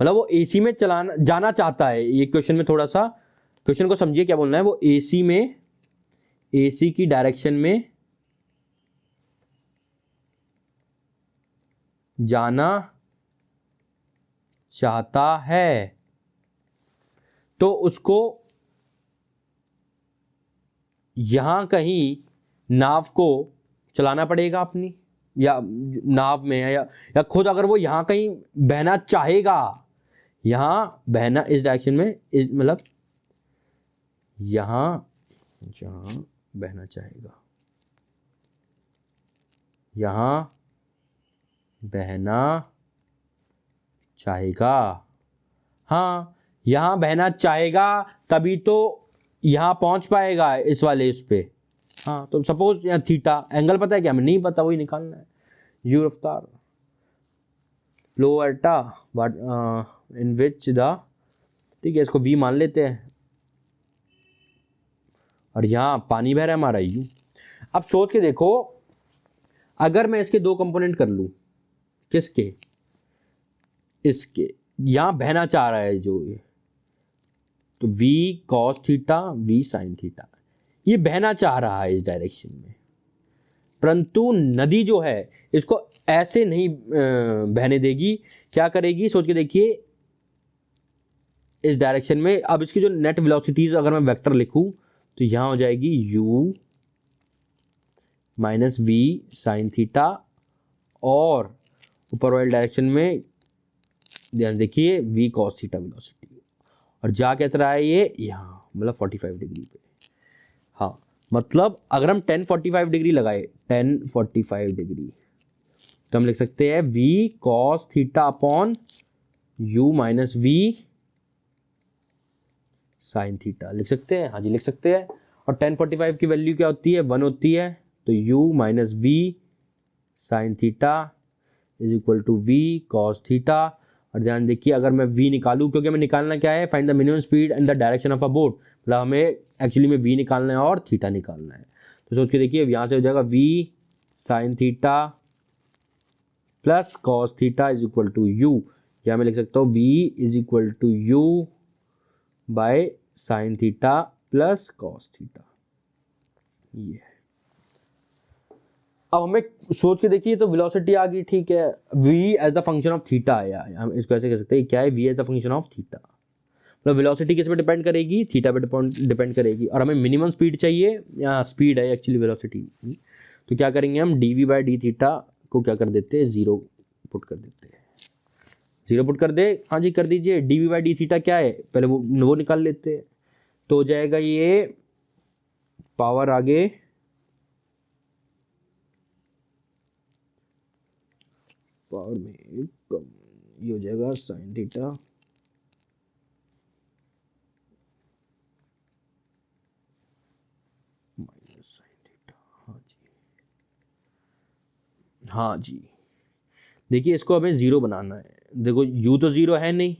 मतलब वो एसी में चलाना जाना चाहता है। ये क्वेश्चन में थोड़ा सा क्वेश्चन को समझिए क्या बोलना है। वो एसी में, एसी की डायरेक्शन में जाना चाहता है, तो उसको यहां कहीं नाव को चलाना पड़ेगा अपनी, या नाव में, या खुद अगर वो यहां कहीं बहना चाहेगा, यहां बहना इस डायरेक्शन में, इस मतलब यहां जहां बहना चाहेगा, यहां बहना चाहेगा, हाँ यहां बहना चाहेगा, तभी तो यहां पहुंच पाएगा इस वाले इस पे। हाँ, तो सपोज यहाँ थीटा एंगल पता है क्या, हमें नहीं पता, वही निकालना है। यू रफ्तार flow at in which the, ठीक है, इसको वी मान लेते हैं, और यहां पानी बह रहा है हमारा यू। अब सोच के देखो, अगर मैं इसके दो कंपोनेंट कर लूं, किसके, इसके, यहाँ बहना चाह रहा है जो ये, तो v cos theta v sin theta, ये बहना चाह रहा है इस डायरेक्शन में, परंतु नदी जो है इसको ऐसे नहीं बहने देगी। क्या करेगी सोच के देखिए, इस डायरेक्शन में। अब इसकी जो नेट वेलोसिटीज अगर मैं वेक्टर लिखूं तो यहां हो जाएगी u minus v sine theta, और ऊपर वाले डायरेक्शन में ध्यान देखिए v cos थीटा वेलोसिटी, और जा कैसे रहा है ये यहाँ, मतलब 45 डिग्री पे। हाँ, मतलब अगर हम 1045 डिग्री लगाए, 1045 डिग्री, तो हम लिख सकते हैं v cos theta upon u minus v sine theta, लिख सकते हैं। हाँ जी लिख सकते हैं। और 1045 की वैल्यू क्या होती है, 1 होती है, तो u minus v sine theta is equal to v cos theta. और ध्यान देखिए, अगर मैं v निकालूं, क्योंकि हमें निकालना क्या है, find the minimum speed and the direction of a boat, मतलब हमें एक्चुअली में v निकालना है और थीटा निकालना है। तो सोच के देखिए, यहाँ से हो जाएगा v sine theta plus cos theta is equal to u, या मैं लिख सकता हूँ v is equal to u by sine theta plus cos theta. ये अब हमें सोच के देखिए, तो वेलोसिटी आ गई, ठीक है, v as the function of theta आया, हम इसको ऐसे कह सकते हैं, क्या है, v as the function of theta, मतलब वेलोसिटी किस पे डिपेंड करेगी, थीटा पे डिपेंड करेगी। और हमें मिनिमम स्पीड चाहिए, या स्पीड है एक्चुअली वेलोसिटी, तो क्या करेंगे हम, dv बाई डी थीटा को क्या कर देते हैं, 0 पुट कर देते हैं। 0 पुट कर दे, हाँ जी कर दीजिए। dv बाई डी थीटा क्या है, पहले वो निकाल लेते हैं, तो हो जाएगा ये पावर आगे पावर में कम, ये हो जाएगा sine theta minus sine theta. हाँ जी, हाँ जी, देखिए इसको हमें 0 बनाना है। देखो u तो 0 है नहीं,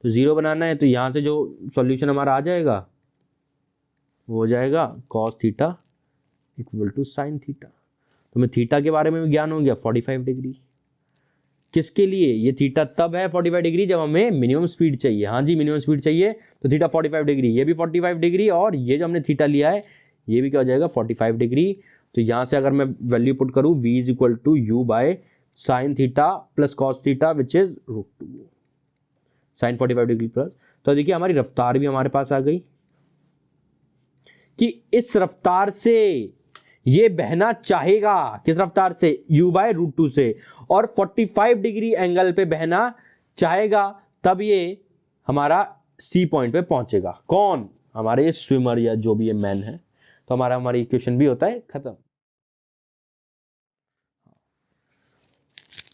तो 0 बनाना है, तो यहाँ से जो सॉल्यूशन हमारा आ जाएगा वो हो जाएगा cos theta equal to sine theta. तो हमें थीटा के बारे में भी ज्ञान हो गया, 45 डिग्री। किसके लिए, ये थीटा तब है 45 डिग्री जब हमें मिनिमम स्पीड चाहिए। हाँ जी मिनिमम स्पीड चाहिए, तो थीटा 45 डिग्री, ये भी 45 डिग्री, और ये जो हमने थीटा लिया है ये भी क्या हो जाएगा 45 डिग्री। तो यहाँ से अगर मैं वैल्यू पुट करूँ, v is equal to U by sine theta plus cos theta which is √2 sine 45 degree plus. तो देखिए हमारी रफ्तार भी हमारे पास आ गई, कि इस रफ्तार से ये बहना चाहेगा, किस रफ्तार से, u बाय √2 से, और 45 डिग्री एंगल पे बहना चाहेगा, तब ये हमारा सी पॉइंट पे पहुंचेगा। कौन, हमारे स्विमर या जो भी ये मैन है। तो हमारी इक्वेशन भी होता है खत्म।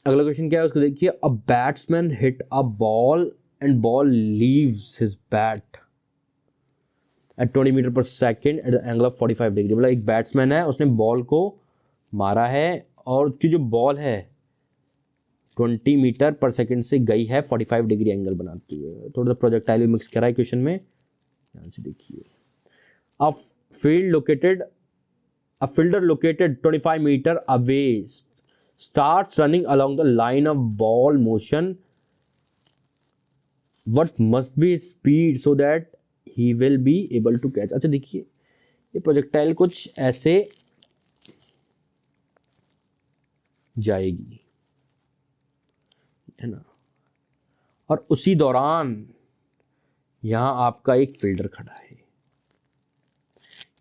अगला क्वेश्चन क्या है उसको देखिए, a batsman hit a ball and ball leaves his bat at 20 metre पर second at the angle of 45 degree. मतलब एक बैट्समैन है, उसने बॉल को मारा है, और उसकी जो बॉल है 20 मीटर पर सेकेंड से गई है 45 डिग्री एंगल बनाते हुए। थोड़ा सा प्रोजेक्टाइल भी मिक्स करा है क्वेश्चन में, ध्यान से देखिए। अ fielder located 25 meter away starts running along the line of ball motion. What must be his speed so that he will be able to catch? अच्छा देखिए, ये प्रोजेक्टाइल कुछ ऐसे जाएगी, है ना, और उसी दौरान यहां आपका एक फील्डर खड़ा है।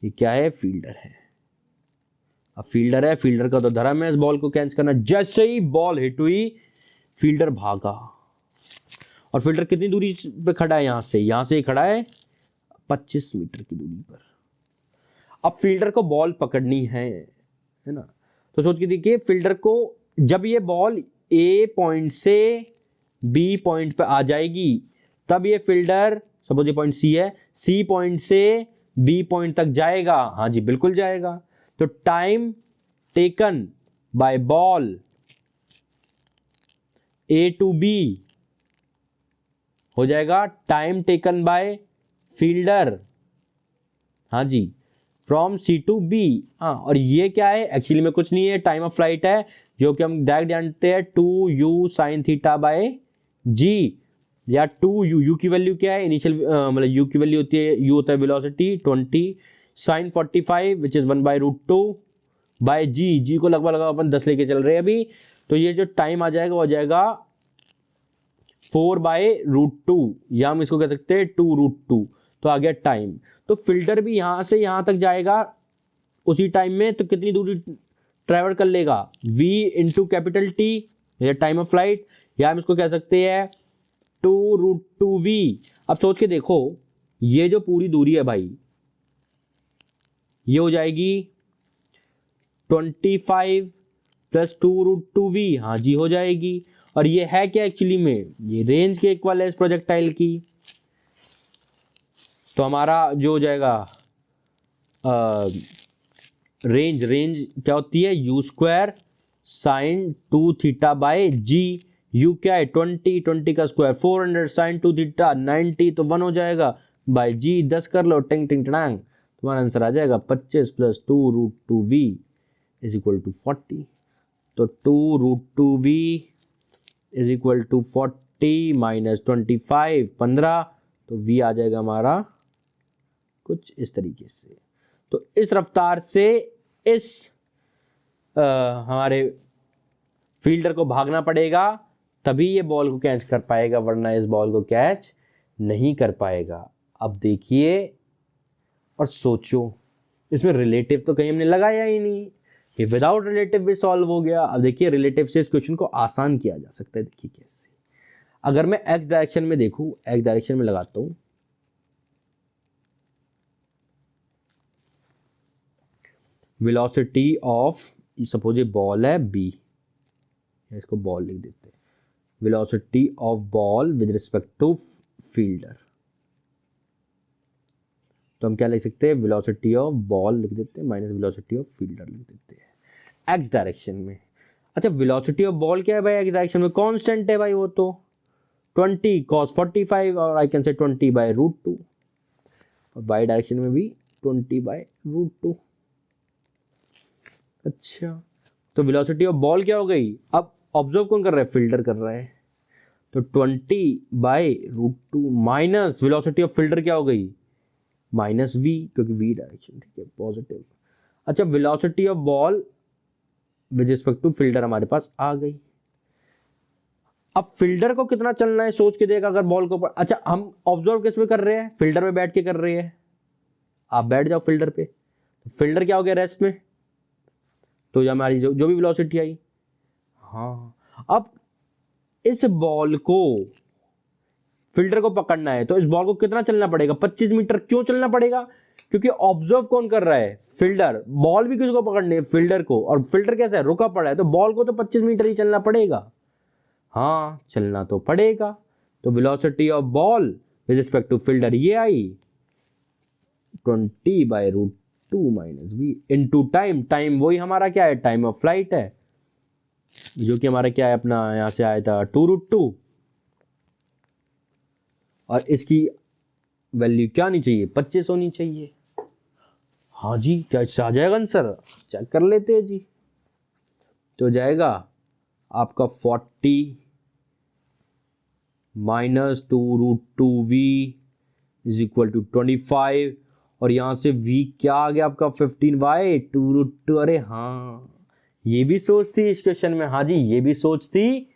ये क्या है, फील्डर है। अब फील्डर है, फील्डर का तो धर्म है इस बॉल को कैच करना। जैसे ही बॉल हिट हुई, फील्डर भागा, और फील्डर कितनी दूरी पे खड़ा है, यहां से खड़ा है 25 मीटर की दूरी पर। अब फील्डर को बॉल पकड़नी है ना, तो सोच के देखिए, फील्डर को जब ये बॉल ए पॉइंट से बी पॉइंट पे आ जाएगी, तब ये फील्डर, सपोज ये पॉइंट सी है, सी पॉइंट से बी पॉइंट तक जाएगा। हाँ जी बिल्कुल जाएगा। तो time taken by ball A to B हो जाएगा टाइम टेकन बाय फील्डर, हाँ जी, फ्रॉम सी टू बी। हाँ, और ये क्या है, एक्चुअली में कुछ नहीं है, टाइम ऑफ फ्लाइट है, जो कि हम डायरेक्ट जानते हैं 2u साइन थीटा बाय जी। या 2 यू की वैल्यू क्या है इनिशियल, मतलब यू की वैल्यू होती है, यू होता है velocity 20 sine 45 which is 1/√2 by g को लगभग अपन 10 लेके चल रहे हैं अभी, तो ये जो टाइम आ जाएगा वो आ जाएगा 4/√2, या हम इसको कह सकते हैं 2√2, तो आ गया टाइम। तो फिल्टर भी यहां से यहां तक जाएगा उसी टाइम में, तो कितनी दूरी ट्रेवल कर लेगा, v इंटू कैपिटल टी या टाइम ऑफ फ्लाइट, या हम इसको कह सकते हैं 2√2v। अब सोच के देखो, ये जो पूरी दूरी है भाई, ये हो जाएगी 25 प्लस 2√2v, हाँ जी हो जाएगी। और ये है क्या एक्चुअली में, ये रेंज के इक्वल है इस प्रोजेक्टाइल की। तो हमारा जो हो जाएगा रेंज क्या होती है, U square sine 2 theta by G. U क्या है 20 का स्क्वायर 400 साइन 2 थीटा 90, तो 1 हो जाएगा बाय जी, 10 कर लो टिंग टिंग टनांग, तुम्हारा आंसर आ जाएगा 25 plus 2√2v is equal to 40। तो 2√2v is equal to 40 minus 25 15, तो v आ जाएगा हमारा कुछ इस तरीके से। तो इस रफ्तार से इस हमारे फील्डर को भागना पड़ेगा, तभी ये बॉल को कैच कर पाएगा, वरना इस बॉल को कैच नहीं कर पाएगा। अब देखिए और सोचो, इसमें रिलेटिव तो कहीं हमने लगाया ही नहीं, ये विदाउट रिलेटिव भी सॉल्व हो गया। अब देखिए रिलेटिव से इस क्वेश्चन को आसान किया जा सकता है। देखिए कैसे, अगर मैं एक्स डायरेक्शन में देखूं, एक्स डायरेक्शन में लगाता हूं, वेलोसिटी ऑफ, सपोज ये बॉल है बी, इसको बॉल लिख देते हैं, velocity of ball with respect to fielder, तो हम क्या लिख सकते हैं, वेलोसिटी ऑफ बॉल लिख देते हैं माइनस वेलोसिटी ऑफ फील्डर लिख देते हैं एक्स डायरेक्शन में। अच्छा वेलोसिटी ऑफ बॉल क्या है भाई एक्स डायरेक्शन में, कांस्टेंट है भाई वो तो 20 cos 45, और आई कैन से 20/√2, और बाई डायरेक्शन में भी 20/√2। अच्छा तो वेलोसिटी ऑफ बॉल क्या हो गई, अब ऑब्जर्व कौन कर रहा है, फील्डर कर रहा है, तो 20/√2 माइनस वेलोसिटी ऑफ फील्डर क्या हो गई, माइनस v, क्योंकि v डायरेक्शन ठीक है पॉजिटिव। अच्छा velocity of ball with respect to fielder हमारे पास आ गई। अब फील्डर को कितना चलना है सोच के देख, अगर बॉल को अच्छा हम ऑब्जर्व किस में कर रहे हैं, फील्डर में बैठ के कर रहे हैं, आप बैठ जाओ फील्डर पे, फील्डर क्या हो गया रेस्ट में, तो ये हमारी जो भी वेलोसिटी आई। हाँ अब इस बॉल को फील्डर को पकड़ना है, तो इस बॉल को कितना चलना पड़ेगा, 25 मीटर। क्यों चलना पड़ेगा, क्योंकि ऑब्जर्व कौन कर रहा है, फील्डर, बॉल भी किसको पकड़नी है, फील्डर को, और फील्डर कैसा है, रुका पड़ा है, तो बॉल को तो 25 मीटर ही चलना पड़ेगा। हाँ चलना तो पड़ेगा, तो velocity of ball with respect to fielder ये आई 20/√2 minus v into time, time वही हमारा क्या है, टाइम ऑफ फ्लाइट है, जो कि हमारा क्या है अपना यहां से आया था 2√2, और इसकी वैल्यू क्या होनी चाहिए, 25 होनी चाहिए। हाँ जी क्या इससे आ जाएगा आंसर, चेक कर लेते हैं जी। तो जाएगा आपका 40 minus 2√2v is equal to 25, और यहां से v क्या आ गया आपका 15/2√2। अरे हाँ ये भी सोच थी इस क्वेश्चन में, हाँ जी ये भी सोच थी,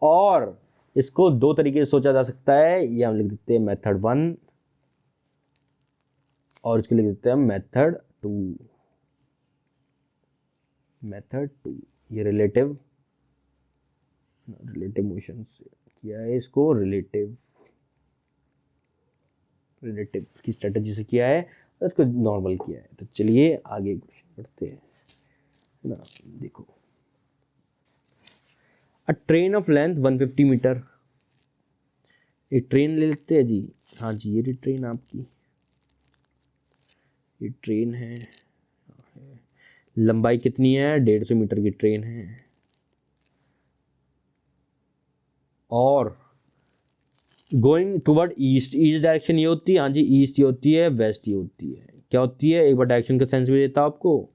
और इसको दो तरीके से सोचा जा सकता है, ये हम लिख देते हैं मेथड 1 और इसको लिख देते हैं मेथड 2। मेथड 2 ये रिलेटिव मोशन से किया है, इसको रिलेटिव की स्ट्रेटेजी से किया है, और इसको नॉर्मल किया है। तो चलिए आगे क्वेश्चन पढ़ते हैं ना। देखो a train of length 150 metre, एक ट्रेन ले लेते हैं जी। हाँ जी ये ट्रेन आपकी, ये ट्रेन है, लंबाई कितनी है 150 मीटर की ट्रेन है, और going toward east, east direction ये होती है, हाँ जी ईस्ट ये होती है, वेस्ट ये होती है, क्या होती है, एक बार डायरेक्शन का सेंस भी देता हूं आपको,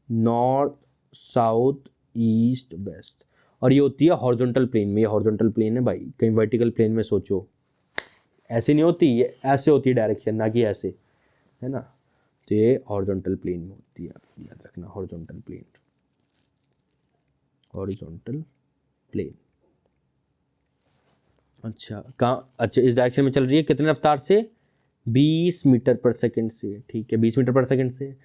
नॉर्थ साउथ ईस्ट वेस्ट, और ये होती है हॉरिजॉन्टल प्लेन में। ये हॉरिजॉन्टल प्लेन है भाई, कहीं वर्टिकल प्लेन में सोचो, ऐसे नहीं होती, ये ऐसे होती है डायरेक्शन, ना कि ऐसे, है ना। तो ये हॉरिजॉन्टल प्लेन में होती है, याद रखना, हॉरिजॉन्टल प्लेन, हॉरिजॉन्टल प्लेन। अच्छा कहाँ, अच्छा इस डायरेक्शन में चल रही है, कितने रफ्तार से, 20 मीटर पर सेकंड से, ठीक है 20 मीटर पर सेकंड से।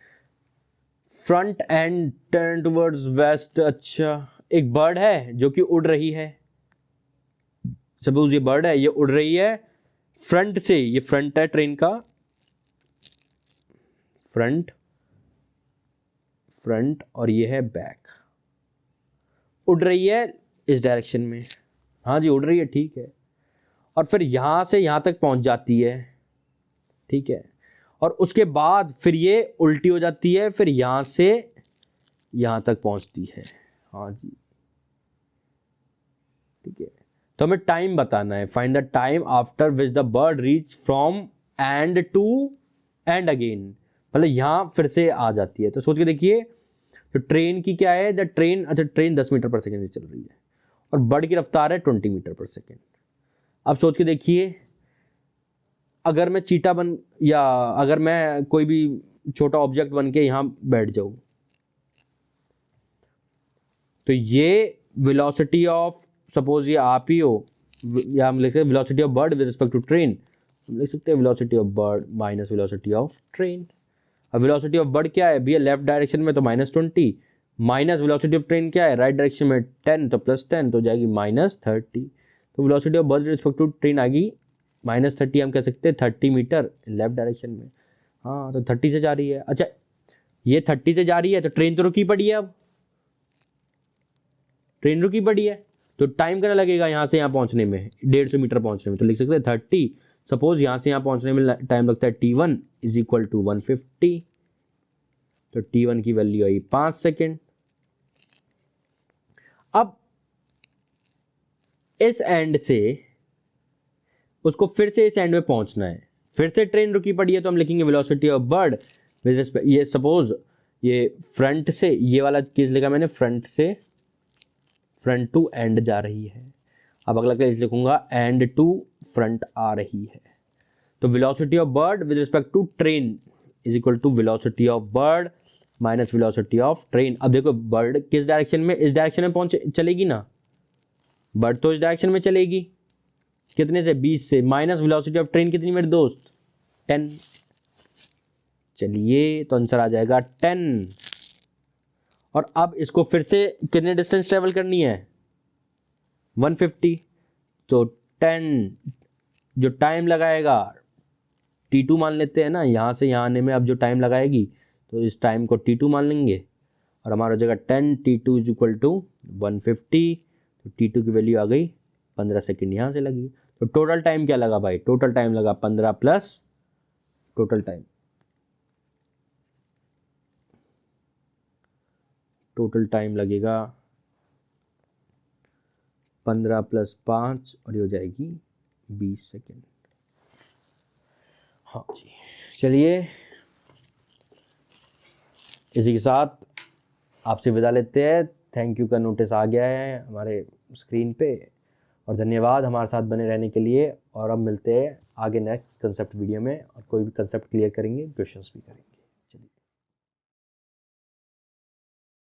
Front end turn towards waste. अच्छा एक बर्ड है जो कि उड़ रही है, सपोज ये बर्ड है, ये उड़ रही है फ्रंट से, ये फ्रंट है ट्रेन का, फ्रंट, फ्रंट और ये है बैक, उड़ रही है इस डायरेक्शन में, हाँ जी उड़ रही है, ठीक है। और फिर यहां से यहां तक पहुंच जाती है, ठीक है, और उसके बाद फिर ये उल्टी हो जाती है, फिर यहां से यहां तक पहुंचती है, हाँ जी, ठीक है। तो हमें टाइम बताना है, find the time after which the bird reach from end to end again, मतलब यहां फिर से आ जाती है। तो सोच के देखिए, तो ट्रेन की क्या है, द ट्रेन, अच्छा ट्रेन 10 मीटर पर सेकेंड से चल रही है और बर्ड की रफ्तार है 20 मीटर पर सेकेंड। अब सोच के देखिए, अगर मैं चीटा बन, या अगर मैं कोई भी छोटा ऑब्जेक्ट बन के यहां बैठ जाऊं, तो ये वेलोसिटी ऑफ, सपोज ये आप ही हो, या हम लिख सकते हैं velocity of bird with respect to train, हम लिख सकते हैं velocity of bird minus velocity of train. अब वेलोसिटी ऑफ बर्ड क्या है भैया, लेफ्ट डायरेक्शन में तो -20, माइनस वेलोसिटी ऑफ ट्रेन क्या है, राइट डायरेक्शन में 10, तो +10 तो जाएगी -30। तो velocity of bird with respect to train आ गई -30, हम कह सकते हैं 30 मीटर लेफ्ट डायरेक्शन में, हाँ तो 30 से जा रही है। अच्छा ये 30 से जा रही है तो ट्रेन तो रुकी पड़ी है, अब ट्रेन रुकी पड़ी है तो टाइम कितना लगेगा यहाँ से यहाँ पहुँचने में, 150 मीटर पहुँचने में, तो लिख सकते हैं 30, सपोज यहाँ से यहाँ पहुँचने में टाइम लगता है T1 = 150, तो T1 की वैल्यू आई 5 सेकेंड। अब इस एंड से उसको फिर से इस एंड में पहुंचना है, फिर से ट्रेन रुकी पड़ी है, तो हम लिखेंगे velocity of bird with respect, ये सपोज ये फ्रंट से, ये वाला केस लिखा मैंने, फ्रंट से, फ्रंट टू एंड जा रही है। अब अगला केस लिखूंगा एंड टू फ्रंट आ रही है, तो velocity of bird with respect to train = velocity of bird minus velocity of train. अब देखो बर्ड किस डायरेक्शन में, इस डायरेक्शन में पहुंच चलेगी ना, बर्ड तो इस डायरेक्शन में चलेगी, कितने से, 20 से, माइनस वेलोसिटी ऑफ ट्रेन कितनी मेरे दोस्त, 10। चलिए तो आंसर आ जाएगा 10। और अब इसको फिर से कितने डिस्टेंस ट्रेवल करनी है, 150, तो 10 जो टाइम लगाएगा T2 मान लेते हैं ना, यहाँ से यहाँ आने में अब जो टाइम लगाएगी, तो इस टाइम को T2 मान लेंगे और हमारा हो जाएगा 10, T2 = 150, तो T2 की वैल्यू आ गई 15 सेकेंड यहाँ से लगी। तो टोटल टाइम क्या लगा भाई, टोटल टाइम लगा 15 plus total time, total time लगेगा 15 + 5 और ये हो जाएगी 20 सेकेंड। हाँ जी चलिए इसी के साथ आपसे विदा लेते हैं। थैंक यू का नोटिस आ गया है हमारे स्क्रीन पे, और धन्यवाद हमारे साथ बने रहने के लिए। और अब मिलते हैं आगे नेक्स्ट कंसेप्ट वीडियो में, और कोई भी कंसेप्ट क्लियर करेंगे, क्वेश्चंस भी करेंगे।